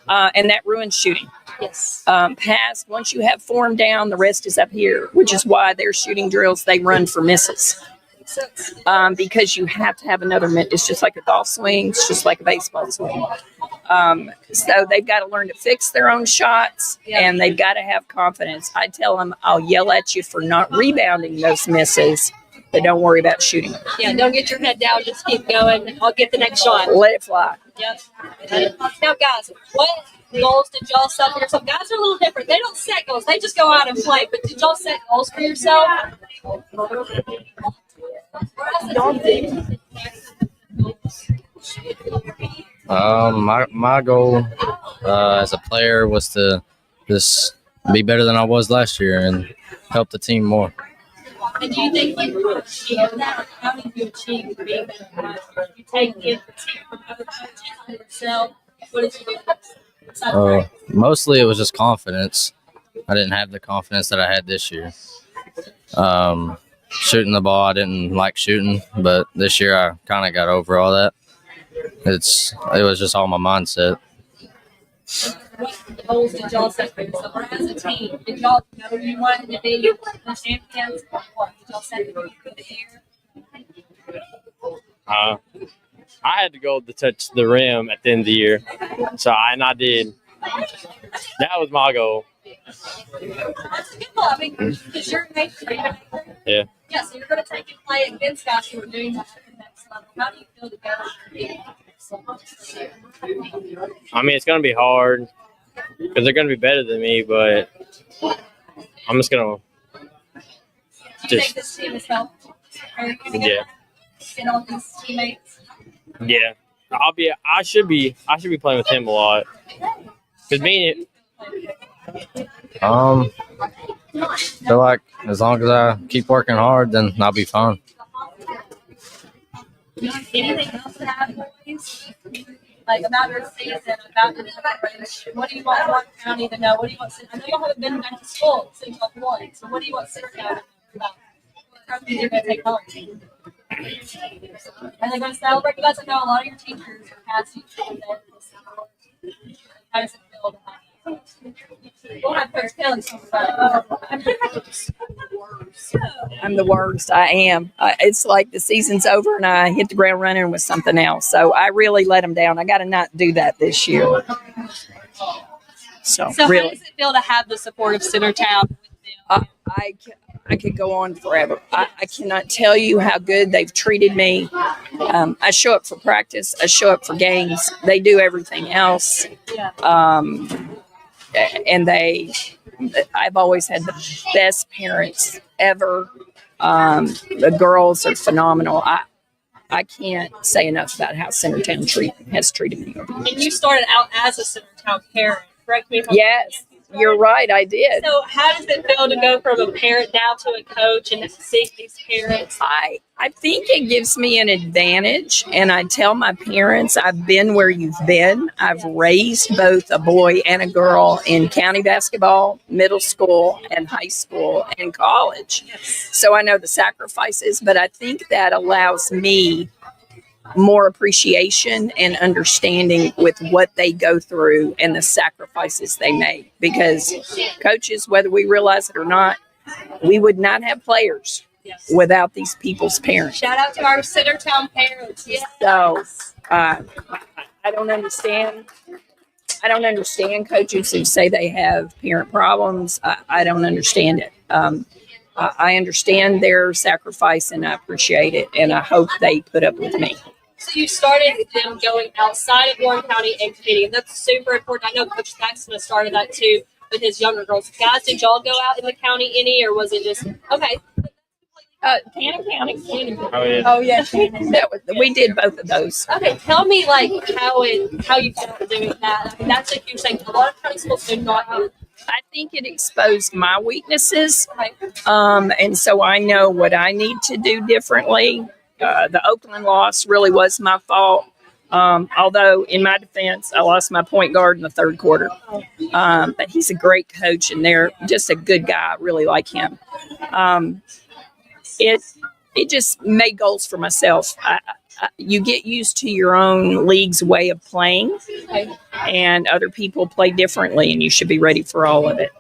And that ruins shooting. Yes. Pass, once you have form down, the rest is up here, which is why their shooting drills, they run for misses. Because you have to have another mitt. It's just like a golf swing. It's just like a baseball swing. So they've got to learn to fix their own shots, and they've got to have confidence. I tell them, I'll yell at you for not rebounding those misses, but don't worry about shooting them. Yeah, don't get your head down. Just keep going. I'll get the next shot. Let it fly. Yep. Now, guys, what goals did y'all set for yourself? Guys are a little different. They don't set goals. They just go out and play. But did y'all set goals for yourself? My goal as a player was to just be better than I was last year and help the team more. And do you think you achieve that? Or how did you achieve being better? You take the team from other coaches and yourself. What is your Mostly it was just confidence. I didn't have the confidence that I had this year. Shooting the ball, I didn't like shooting, but this year I kind of got over all that. It was just all my mindset. What goals did y'all set for yourself? Or as a team, did y'all know you wanted to be the champions? Or what? Did y'all set the for the year? I had to go to touch the rim at the end of the year, so I did. That was my goal. That's a good goal. I mean, because you're an eighth grader. Yeah. Yeah, so you're going to take and play against guys who are doing that at the next level. How do you feel together? I mean, it's going to be hard because they're going to be better than me, but I'm just going to. Do you think this team has helped? Yeah. And all these teammates? Yeah. I should be playing with him a lot. Because me Feel like as long as I keep working hard, then I'll be fine. Anything else to add, boys? Like about your season, about your preparation? What do you want Warren County to know? What do you want? I know you haven't been back to school since y'all won. So what do you want Center County to know about what trophies you're going to take home? Are they going to celebrate? You guys know a lot of your teachers are past each other. How does it feel to have? We'll have Coach Kelly I'm the worst. I am. It's like the season's over and I hit the ground running with something else. So I really let them down. I got to not do that this year. So really. How does it feel to have the support of Centertown? I could go on forever. I cannot tell you how good they've treated me. I show up for practice. I show up for games. They do everything else. And I've always had the best parents ever. The girls are phenomenal. I can't say enough about how Centertown has treated me. And you started out as a Centertown parent, correct me if I'm Yes, you're right. I did. So how does it feel to go from a parent now to a coach and see these parents? I think it gives me an advantage, and I tell my parents I've been where you've been. I've raised both a boy and a girl in county basketball, middle school, and high school, and college. So I know the sacrifices, but I think that allows me more appreciation and understanding with what they go through and the sacrifices they make. Because coaches, whether we realize it or not, we would not have players without these people's parents. Shout out to our Centertown parents. Yes. So I don't understand. I don't understand coaches who say they have parent problems. I don't understand it. I understand their sacrifice and I appreciate it, and I hope they put up with me. So you started them going outside of Warren County and competing. That's super important. I know Coach Thaxton started that too with his younger girls. Guys, did y'all go out in the county any, or was it just okay? Cannon County. Oh yeah. We did both of those. Okay, tell me like how you felt doing that. I mean, that's a huge thing. A lot of county schools do not do. I think it exposed my weaknesses, and so I know what I need to do differently. The Oakland loss really was my fault. Although, in my defense, I lost my point guard in the third quarter. But he's a great coach, and they're just a good guy. I really like him. it just made goals for myself. You get used to your own league's way of playing, and other people play differently, and you should be ready for all of it.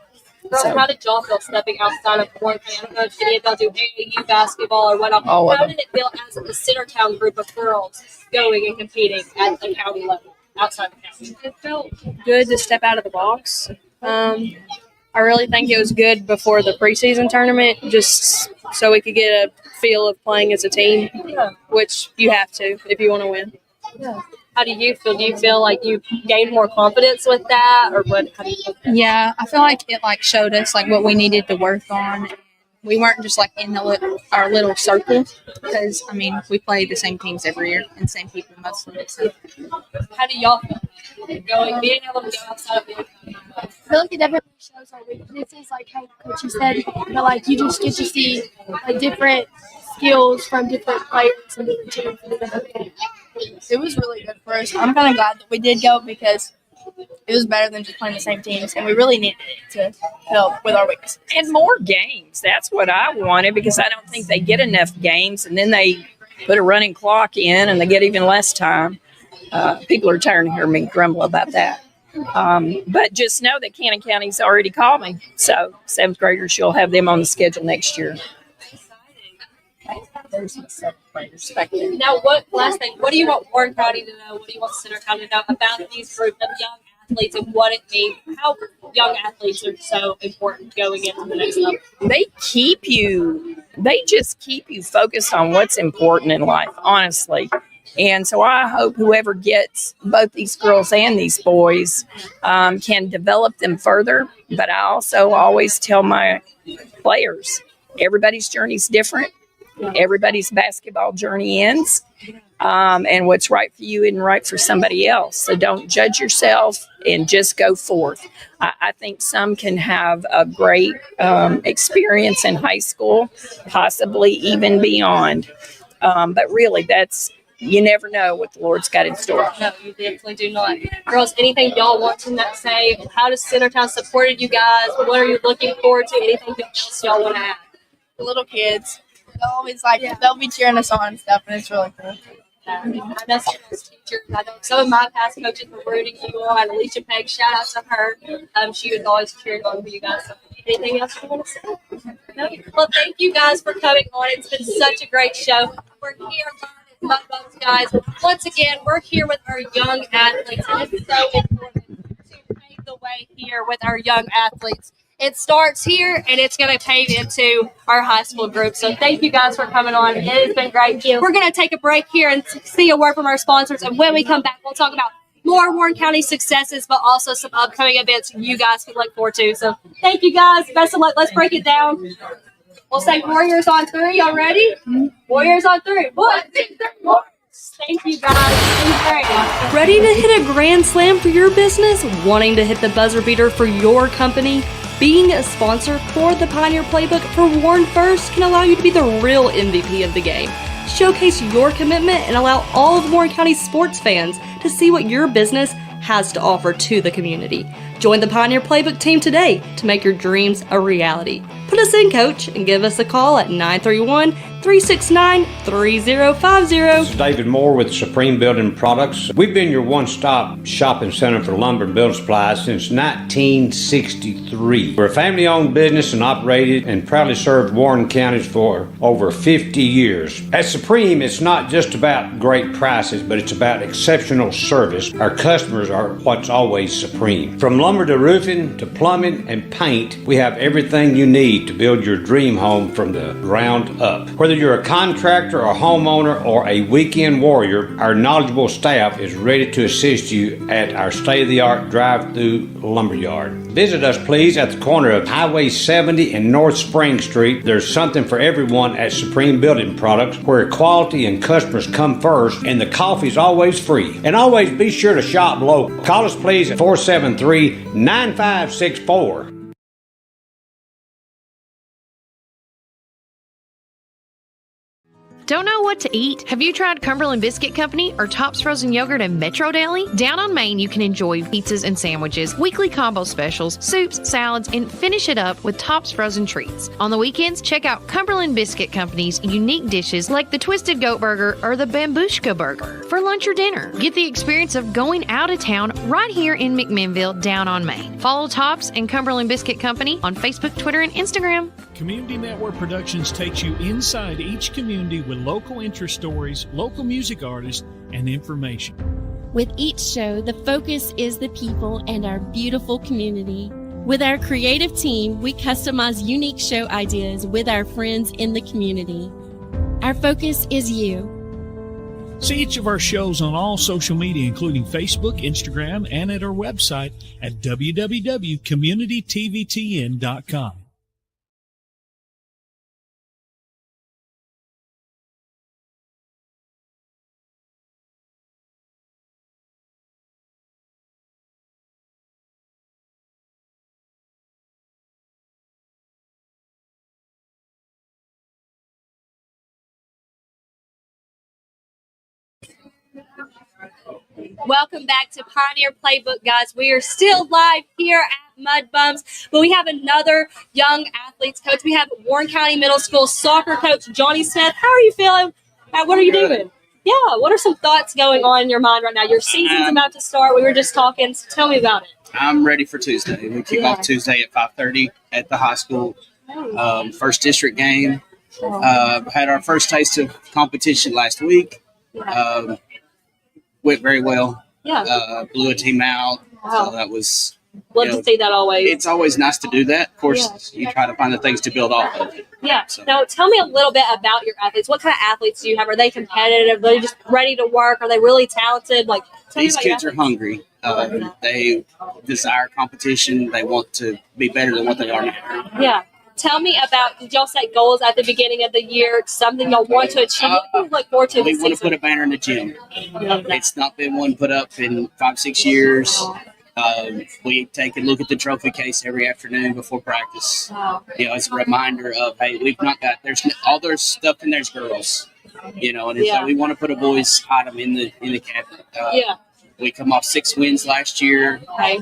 Girls, how did y'all feel stepping outside of Warren County? I don't know if any of y'all do AAU basketball or whatnot. How did it feel as a Centertown group of girls going and competing at the county level, outside the county? It felt good to step out of the box. I really think it was good before the preseason tournament, just so we could get a feel of playing as a team, which you have to if you want to win. Yeah. How do you feel? Do you feel like you gained more confidence with that, or what? How do you feel? Yeah, I feel like it showed us what we needed to work on. We weren't just in our little circle, because we play the same teams every year and same people mostly. So. How do y'all feel being able to go outside of the I feel like it definitely shows our weaknesses, like how Coach said, but you just get to see different skills from different players and different teams. It was really good for us. I'm kind of glad that we did go, because it was better than just playing the same teams, and we really needed it to help with our weaknesses. And more games. That's what I wanted, because I don't think they get enough games, and then they put a running clock in and they get even less time. People are tired of hearing me grumble about that. But just know that Cannon County's already called me. So 7th graders, you'll have them on the schedule next year. There's my 7th graders back there. Now, last thing, what do you want Warren County to know? What do you want Centertown to know about these group of young athletes and what it means? How young athletes are so important going into the next level? They just keep you focused on what's important in life, honestly. And so I hope whoever gets both these girls and these boys can develop them further. But I also always tell my players, everybody's journey is different. Everybody's basketball journey ends. And what's right for you isn't right for somebody else. So don't judge yourself and just go forth. I think some can have a great experience in high school, possibly even beyond. But really, you never know what the Lord's got in store. No, you definitely do not. Girls, anything y'all want to say? How does Centertown supported you guys? What are you looking forward to? Anything else y'all want to add? The little kids, they'll always they'll be cheering us on and stuff, and it's really cool. I know some of those teachers. I know some of my past coaches were rooting you on. Alicia Pegg, shout out to her. She was always cheering on for you guys. So anything else you want to say? No? Well, thank you guys for coming on. It's been such a great show. We're here at Mudbums, guys. Once again, we're here with our young athletes, and it's so important to pave the way here with our young athletes. It starts here, and it's going to pave into our high school group. So thank you guys for coming on. It has been great. We're going to take a break here and see a word from our sponsors. And when we come back, we'll talk about more Warren County successes, but also some upcoming events you guys can look forward to. So thank you, guys. Best of luck. Let's break it down. We'll say Warriors on 3. Y'all ready? Warriors on 3. 1, 2, 3, Warriors. Thank you, guys. Ready to hit a grand slam for your business? Wanting to hit the buzzer beater for your company? Being a sponsor for the Pioneer Playbook for Warren First can allow you to be the real MVP of the game. Showcase your commitment and allow all of Warren County sports fans to see what your business has to offer to the community. Join the Pioneer Playbook team today to make your dreams a reality. Put us in, coach, and give us a call at 931-369-3050. This is David Moore with Supreme Building Products. We've been your one-stop shopping center for lumber and building supplies since 1963. We're a family-owned business and operated and proudly served Warren counties for over 50 years. At Supreme, it's not just about great prices, but it's about exceptional service. Our customers are what's always supreme. From lumber to roofing to plumbing and paint, we have everything you need to build your dream home from the ground up. Whether you're a contractor or homeowner or a weekend warrior, our knowledgeable staff is ready to assist you at our state-of-the-art drive-through lumberyard. Visit us, please, at the corner of Highway 70 and North Spring Street. There's something for everyone at Supreme Building Products, where quality and customers come first, and the coffee's always free. And always be sure to shop local. Call us, please, at 473-9564. Don't know what to eat? Have you tried Cumberland Biscuit Company or Tops Frozen Yogurt and Metro Deli? Down on Main, you can enjoy pizzas and sandwiches, weekly combo specials, soups, salads, and finish it up with Tops Frozen treats. On the weekends, check out Cumberland Biscuit Company's unique dishes like the Twisted Goat Burger or the Bambushka Burger. For lunch or dinner, get the experience of going out of town right here in McMinnville, down on Main. Follow Tops and Cumberland Biscuit Company on Facebook, Twitter, and Instagram. Community Network Productions takes you inside each community with local interest stories, local music artists, and information. With each show, the focus is the people and our beautiful community. With our creative team, we customize unique show ideas with our friends in the community. Our focus is you. See each of our shows on all social media, including Facebook, Instagram, and at our website at www.communitytvtn.com. Welcome back to Pioneer Playbook, guys. We are still live here at Mudbums, but we have another young athletes coach. We have Warren County Middle School soccer coach Johnny Smith. How are you feeling? What are you doing? Yeah, what are some thoughts going on in your mind right now? Your season's about to start. We were just talking, so tell me about it. I'm ready for Tuesday. We kick off Tuesday at 5:30 at the high school. First district game. Had our first taste of competition last week. Went very well. Yeah. Blew a team out. Wow. So that was. Love to see that always. It's always nice to do that. Of course, you try to find the things to build off of. Yeah. Now, tell me a little bit about your athletes. What kind of athletes do you have? Are they competitive? Are they just ready to work? Are they really talented? Like, These kids are hungry. They desire competition. They want to be better than what they are now. Yeah. Tell me about, did y'all set goals at the beginning of the year? Something y'all want to achieve? What do you look forward to We this want to season? put a banner in the gym. It's not been one put up in 5-6 years. We take a look at the trophy case every afternoon before practice. You know, it's a reminder of, hey, we've not got, all there's stuff in there's girls. You know, and so we want to put a boys item in the cabinet. We come off 6 wins last year. Okay.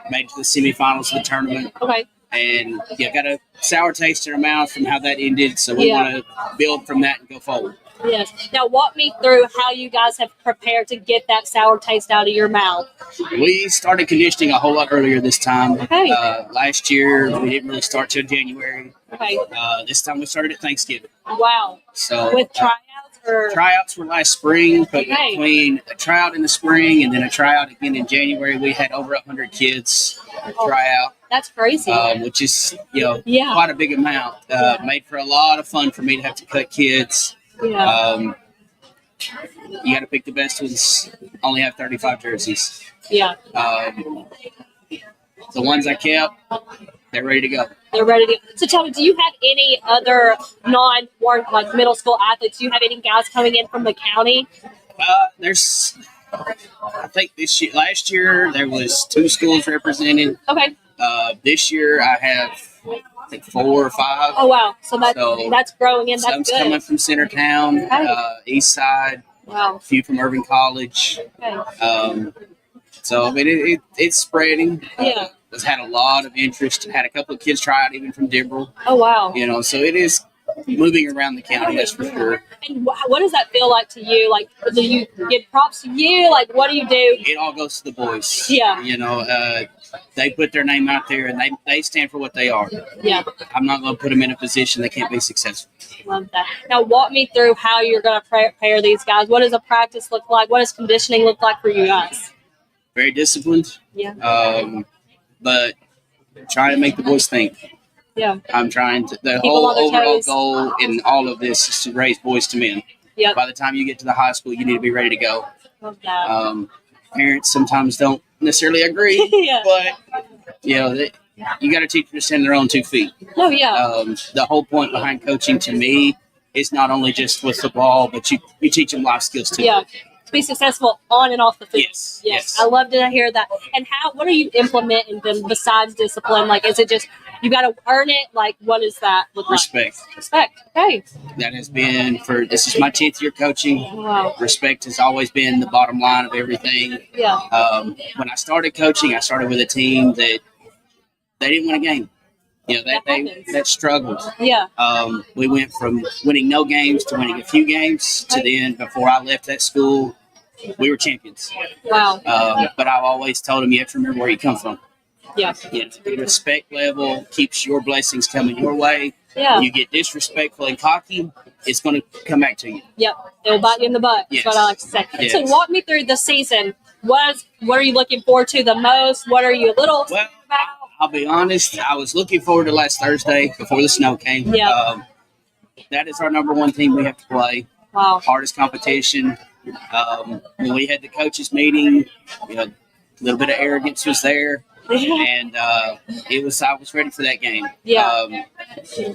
Made it to the semifinals of the tournament. Okay. And got a sour taste in our mouth from how that ended. So we want to build from that and go forward. Yes. Now, walk me through how you guys have prepared to get that sour taste out of your mouth. We started conditioning a whole lot earlier this time. Okay. Last year, we didn't really start till January. Okay. This time we started at Thanksgiving. Wow. So with tryouts or? Tryouts were last spring, but Okay. between a tryout in the spring and then a tryout again in January, we had over 100 kids try out. That's crazy. Which is, quite a big amount. Made for a lot of fun for me to have to cut kids. Yeah. You got to pick the best ones. Only have 35 jerseys. Yeah. The ones I kept, they're ready to go. They're ready to. So tell me, do you have any other non-Warren like middle school athletes? Do you have any guys coming in from the county? There's, I think last year there was 2 schools represented. Okay. This year I have, I think 4 or 5. Oh wow! So that's growing in. That's Some's good. coming from Centertown, East Side. Wow. A few from Irving College. Okay. So I mean it's spreading. Yeah. It's had a lot of interest. Had a couple of kids try out even from Dimbrell. Oh wow. You know, so it is moving around the county. That's for sure. And what does that feel like to you? Like, do you give props to you? Like, what do you do? It all goes to the boys. Yeah. You know, they put their name out there and they stand for what they are. Yeah. I'm not going to put them in a position they can't be successful. Love that. Now, walk me through how you're going to prepare these guys. What does a practice look like? What does conditioning look like for you guys? Very disciplined. Yeah. But trying to make the boys think. Yeah. I'm trying to. The Keep whole them on their overall toes. goal in all of this is to raise boys to men. Yep. By the time you get to the high school, you need to be ready to go. Love that. Parents sometimes don't necessarily agree, Yeah. but you got to teach them to stand on their own 2 feet. Oh yeah. The whole point behind coaching to me is not only just with the ball, but you teach them life skills too. Yeah. To be successful on and off the field. Yes. I love to hear that. And what are you implementing then besides discipline? Like, is it just You got to earn it. Like, what does that look like? Respect. Okay. That has been this is my 10th year coaching. Wow. Respect has always been the bottom line of everything. Yeah. When I started coaching, I started with a team that they didn't win a game. That struggled. Yeah. We went from winning no games to winning a few games to then, before I left that school, we were champions. Wow. But I've always told them, you have to remember where you come from. Yeah. The respect level keeps your blessings coming your way. Yeah. You get disrespectful and cocky, it's going to come back to you. Yep. It'll bite you in the butt. Yes. That's what I like to say. Yes. So walk me through the season. What are you looking forward to the most? What are you a little well, I'll be honest. I was looking forward to last Thursday before the snow came. Yeah. That is our number one team we have to play. Wow. Hardest competition. When we had the coaches meeting, a little bit of arrogance was there. And I was ready for that game. Yeah.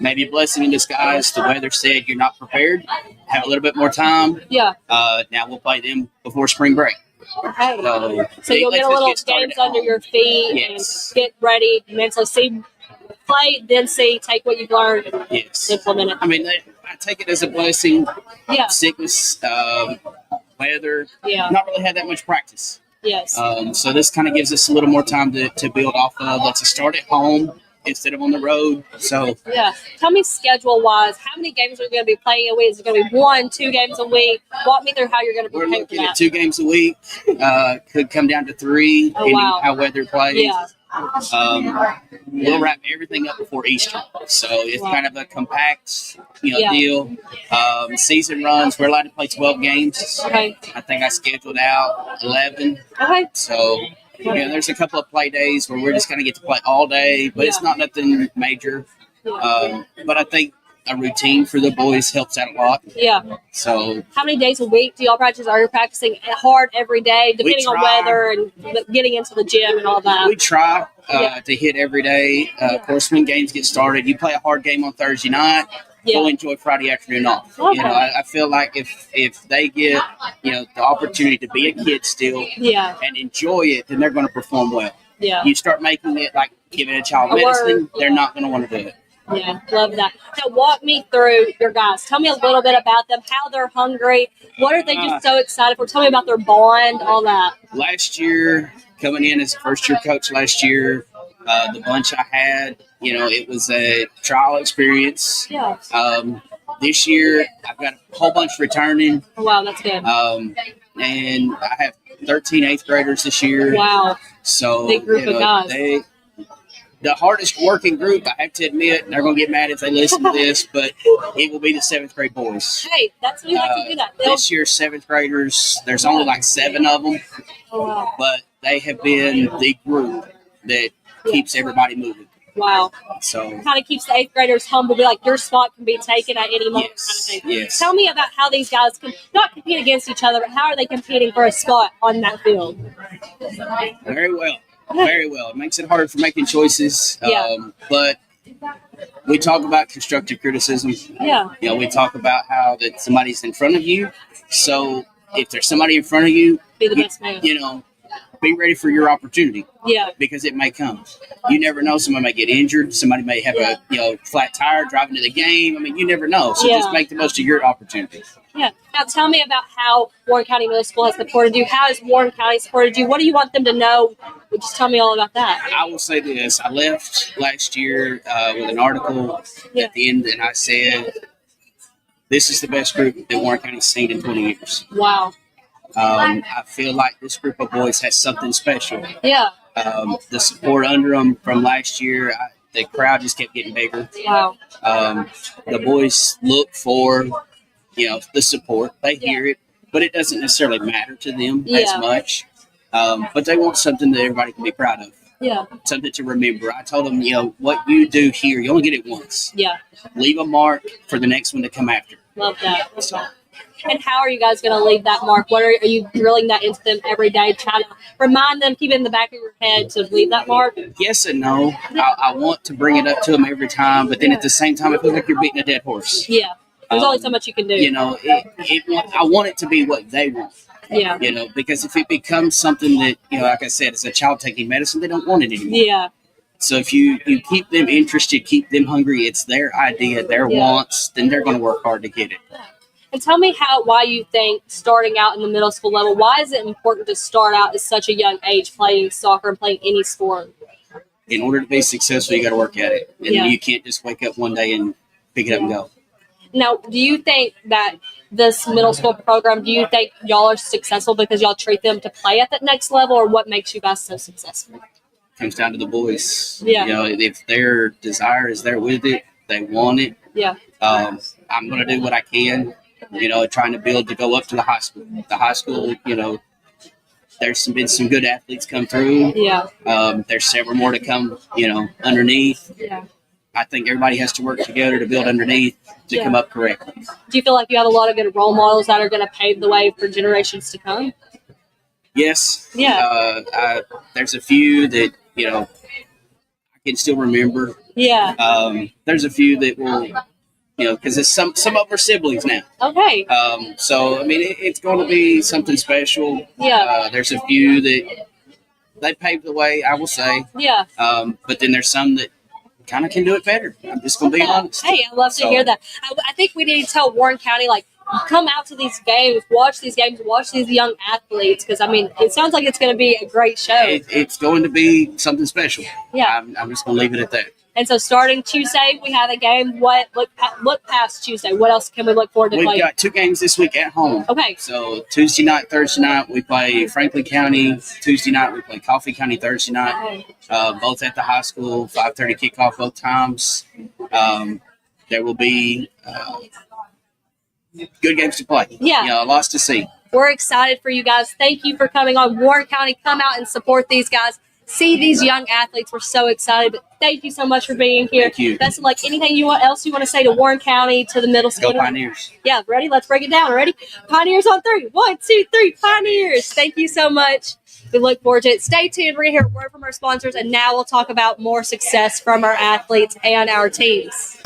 Maybe a blessing in disguise. The weather said you're not prepared. Have a little bit more time. Yeah. Now we'll play them before spring break. Okay. So you'll get a little games under your feet and get ready mentally. Take what you've learned. Yes. Implement it. I mean, I take it as a blessing. Yeah. Sickness, weather. Yeah. Not really had that much practice. Yes. So this kind of gives us a little more time to build off of. Let's start at home instead of on the road. So yeah. Tell me schedule-wise, how many games are you going to be playing a week? Is it going to be 1, 2 games a week? Walk me through how you're going to prepare for that. We're looking at 2 games a week. Could come down to 3, depending on how weather plays. Yeah. We'll wrap everything up before Easter, so it's kind of a compact, deal. Season runs, we're allowed to play 12 games. Okay. I think I scheduled out 11. Okay. So there's a couple of play days where we're just going to get to play all day, but it's not nothing major. But I think a routine for the boys helps out a lot. Yeah. So how many days a week do y'all practice? Are you practicing hard every day, depending on weather and getting into the gym and all that? We try to hit every day. Of course, when games get started, you play a hard game on Thursday night. We'll enjoy Friday afternoon off. Okay. I feel like if they get the opportunity to be a kid still and enjoy it, then they're going to perform well. Yeah. You start making it like giving a child medicine, they're not going to want to do it. Yeah, love that. Now, walk me through your guys. Tell me a little bit about them, how they're hungry. What are they just so excited for? Tell me about their bond, all that. Last year, coming in as a first-year coach last year, the bunch I had, it was a trial experience. Yeah. This year, I've got a whole bunch returning. Oh, wow, that's good. And I have 13 8th graders this year. Wow. So, big group of guys. The hardest working group, I have to admit, and they're going to get mad if they listen to this, but it will be the 7th grade boys. Hey, we like to do that. This year's 7th graders, there's only like 7 of them, but they have been the group that keeps everybody moving. Wow. So kind of keeps the 8th graders humble, be like, your spot can be taken at any moment kind of thing. Yes. Tell me about how these guys can not compete against each other, but how are they competing for a spot on that field? Very well. Very well. It makes it hard for making choices. But we talk about constructive criticism. Yeah. We talk about how that somebody's in front of you. So if there's somebody in front of you, be the best man. Be ready for your opportunity. Yeah. Because it may come. You never know. Somebody may get injured. Somebody may have a flat tire driving to the game. I mean, you never know. So just make the most of your opportunity. Yeah. Now tell me about how Warren County Middle School has supported you. How has Warren County supported you? What do you want them to know? Just tell me all about that. I will say this. I left last year with an article at the end, and I said, this is the best group that Warren County's seen in 20 years. Wow. I feel like this group of boys has something special. Yeah. The support under them from last year, the crowd just kept getting bigger. Wow. The boys look for, the support. They hear it, but it doesn't necessarily matter to them as much. But they want something that everybody can be proud of. Yeah. Something to remember. I told them, what you do here, you only get it once. Yeah. Leave a mark for the next one to come after. Love that. And how are you guys going to leave that mark? What are you drilling that into them every day, trying to remind them, keep it in the back of your head to leave that mark? Yes and no. I want to bring it up to them every time, but then at the same time, it feels like you're beating a dead horse. Yeah. There's only so much you can do. I want it to be what they want. Yeah. Because if it becomes something that, like I said, it's a child taking medicine, they don't want it anymore. Yeah. So if you keep them interested, keep them hungry, it's their idea, their wants, then they're going to work hard to get it. And tell me why you think starting out in the middle school level, why is it important to start out at such a young age playing soccer and playing any sport? In order to be successful, you got to work at it. And you can't just wake up one day and pick it up and go. Now, do you think that this middle school program, do you think y'all are successful because y'all treat them to play at that next level, or what makes you guys so successful? Comes down to the boys. Yeah. You know, if their desire is there with it, they want it. Yeah. I'm going to do what I can, you know, trying to build to go up to the high school. The high school, you know, there's been some good athletes come through. Yeah. There's several more to come, you know, underneath. Yeah. I think everybody has to work together to build underneath to come up correctly. Do you feel like you have a lot of good role models that are going to pave the way for generations to come? Yes. Yeah. There's a few that, you know, I can still remember. Yeah. There's a few that will, you know, because it's some of our siblings now. Okay. So, I mean, it's going to be something special. Yeah. There's a few that they paved the way, I will say. Yeah. But then there's some that kind of can do it better. I'm just going to be honest. Hey, I love to hear that. I think we need to tell Warren County, like, come out to these games, watch these young athletes, because, I mean, it sounds like it's going to be a great show. It's going to be something special. Yeah. I'm just going to leave it at that. And so starting Tuesday, we have a game. Look past Tuesday. What else can we look forward to We've playing? got 2 games this week at home. Okay. So Tuesday night, Thursday night, we play Franklin County. Tuesday night, we play Coffee County. Thursday night, both at the high school, 5:30 kickoff both times. There will be good games to play. Yeah. You know, lots to see. We're excited for you guys. Thank you for coming on. Warren County, come out and support these guys. See these young athletes. We're so excited. But thank you so much for being here. Thank you. That's like anything else you want to say to Warren County, to the middle school. Go Pioneers. Yeah, ready? Let's break it down. Ready? Pioneers on 3. 1, 2, 3. Pioneers. Thank you so much. We look forward to it. Stay tuned. We're going to hear a word from our sponsors, and now we'll talk about more success from our athletes and our teams.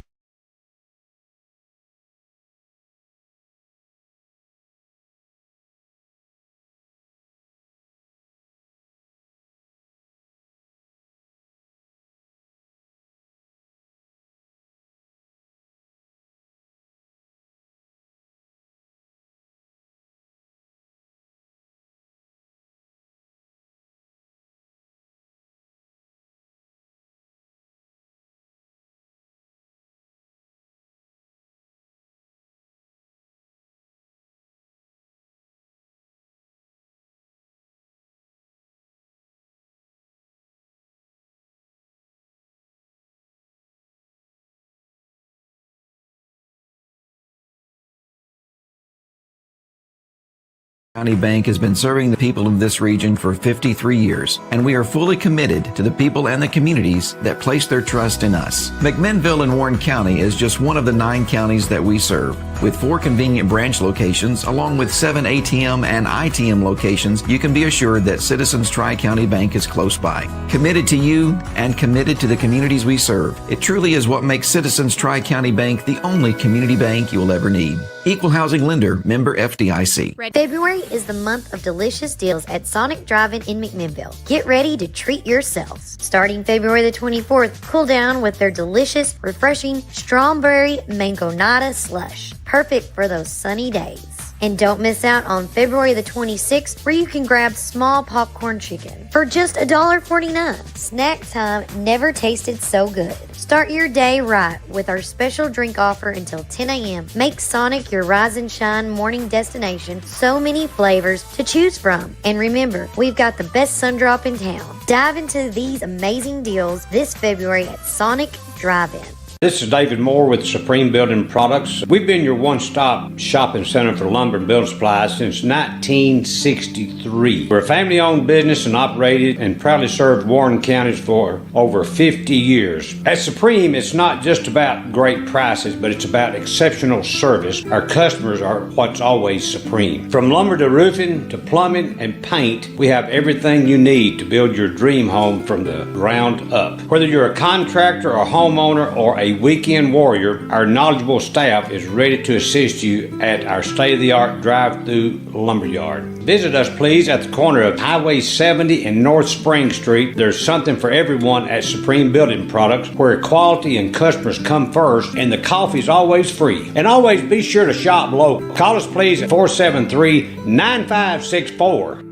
County Bank has been serving the people of this region for 53 years, and we are fully committed to the people and the communities that place their trust in us. McMinnville in Warren County is just one of the 9 counties that we serve. With 4 convenient branch locations, along with 7 ATM and ITM locations, you can be assured that Citizens Tri-County Bank is close by. Committed to you and committed to the communities we serve. It truly is what makes Citizens Tri-County Bank the only community bank you'll ever need. Equal housing lender, member FDIC. February is the month of delicious deals at Sonic Drive-In in McMinnville. Get ready to treat yourselves. Starting February the 24th, cool down with their delicious, refreshing strawberry mangonada slush. Perfect for those sunny days. And don't miss out on February the 26th, where you can grab small popcorn chicken for just $1.49. Snack time never tasted so good. Start your day right with our special drink offer until 10 a.m. Make Sonic your rise and shine morning destination. So many flavors to choose from. And remember, we've got the best sun drop in town. Dive into these amazing deals this February at Sonic Drive-In. This is David Moore with Supreme Building Products. We've been your one-stop shopping center for lumber and building supplies since 1963. We're a family-owned business and operated and proudly served Warren counties for over 50 years. At Supreme, it's not just about great prices, but it's about exceptional service. Our customers are what's always supreme. From lumber to roofing to plumbing and paint, we have everything you need to build your dream home from the ground up. Whether you're a contractor or homeowner or a a weekend warrior, our knowledgeable staff is ready to assist you at our state-of-the-art drive-through lumberyard. Visit us, please, at the corner of Highway 70 and North Spring Street. There's something for everyone at Supreme Building Products, where quality and customers come first, and the coffee is always free. And always be sure to shop local. Call us, please, at 473-9564.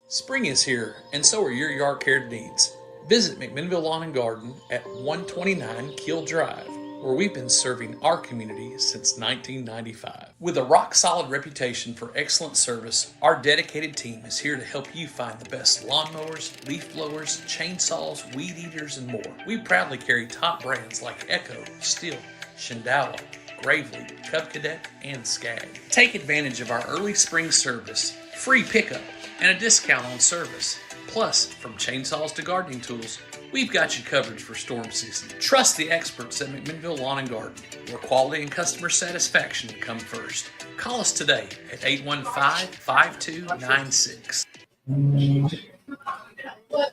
Spring is here, and so are your yard care needs. Visit McMinnville Lawn and Garden at 129 Keel Drive, where we've been serving our community since 1995. With a rock-solid reputation for excellent service, our dedicated team is here to help you find the best lawnmowers, leaf blowers, chainsaws, weed eaters, and more. We proudly carry top brands like Echo, Stihl, Shindala, Gravely, Cub Cadet, and Skag. Take advantage of our early spring service, free pickup, and a discount on service. Plus, from chainsaws to gardening tools, we've got you covered for storm season. Trust the experts at McMinnville Lawn and Garden, where quality and customer satisfaction come first. Call us today at 815-5296.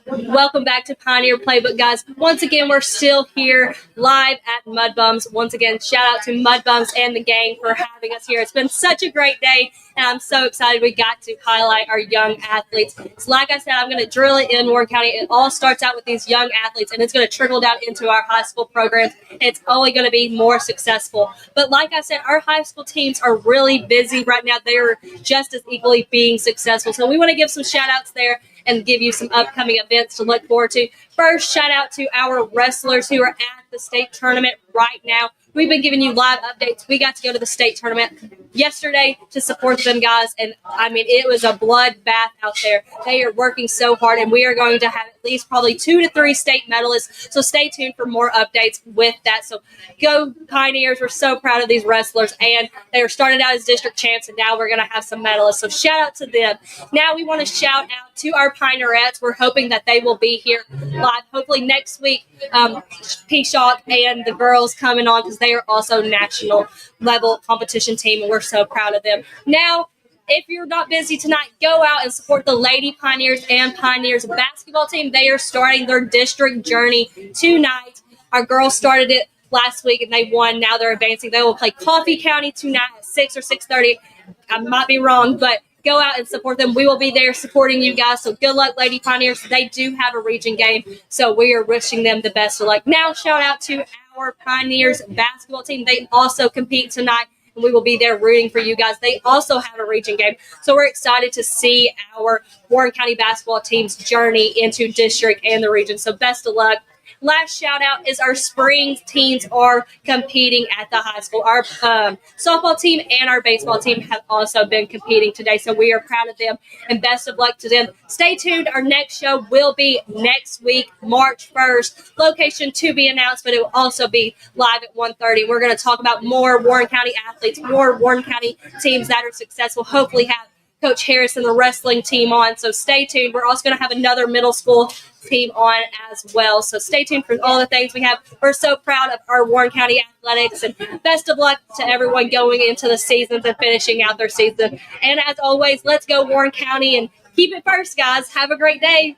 Welcome back to Pioneer Playbook, guys. Once again, we're still here live at Mudbums. Once again, shout out to Mudbums and the gang for having us here. It's been such a great day, and I'm so excited we got to highlight our young athletes. So like I said, I'm going to drill it in Warren County. It all starts out with these young athletes, and it's going to trickle down into our high school programs, and it's only going to be more successful. But like I said, our high school teams are really busy right now. They're just as equally being successful. So we want to give some shout outs there and give you some upcoming events to look forward to. First, shout out to our wrestlers who are at the state tournament right now. We've been giving you live updates. We got to go to the state tournament yesterday to support them, guys. And, I mean, it was a bloodbath out there. They are working so hard, and we are going to have at least probably 2 to 3 state medalists. So stay tuned for more updates with that. So go Pioneers. We're so proud of these wrestlers. And they were started out as district champs, and now we're going to have some medalists. So shout out to them. Now we want to shout out to our Pioneerettes. We're hoping that they will be here live, hopefully next week. P-Shock and the girls coming on because they are also national level competition team, and we're so proud of them. Now, if you're not busy tonight, go out and support the Lady Pioneers and Pioneers basketball team. They are starting their district journey tonight. Our girls started it last week and they won. Now they're advancing. They will play Coffee County tonight at 6 or 6:30. I might be wrong, but go out and support them. We will be there supporting you guys. So good luck, Lady Pioneers. They do have a region game, so we are wishing them the best of luck. Now, shout out to our Pioneers basketball team. They also compete tonight, and we will be there rooting for you guys. They also have a region game, so we're excited to see our Warren County basketball team's journey into district and the region. So best of luck. Last shout out is our spring teams are competing at the high school. Our softball team and our baseball team have also been competing today, so we are proud of them and best of luck to them. Stay tuned. Our next show will be next week, March 1st. Location to be announced, but it will also be live at 1:30. We're going to talk about more Warren County athletes, more Warren County teams that are successful. Hopefully have Coach Harris and the wrestling team on, so stay tuned. We're also going to have another middle school team on as well, so stay tuned for all the things we have. We're so proud of our Warren County athletics, and best of luck to everyone going into the seasons and finishing out their season. And as always, let's go Warren County and keep it first, guys. Have a great day.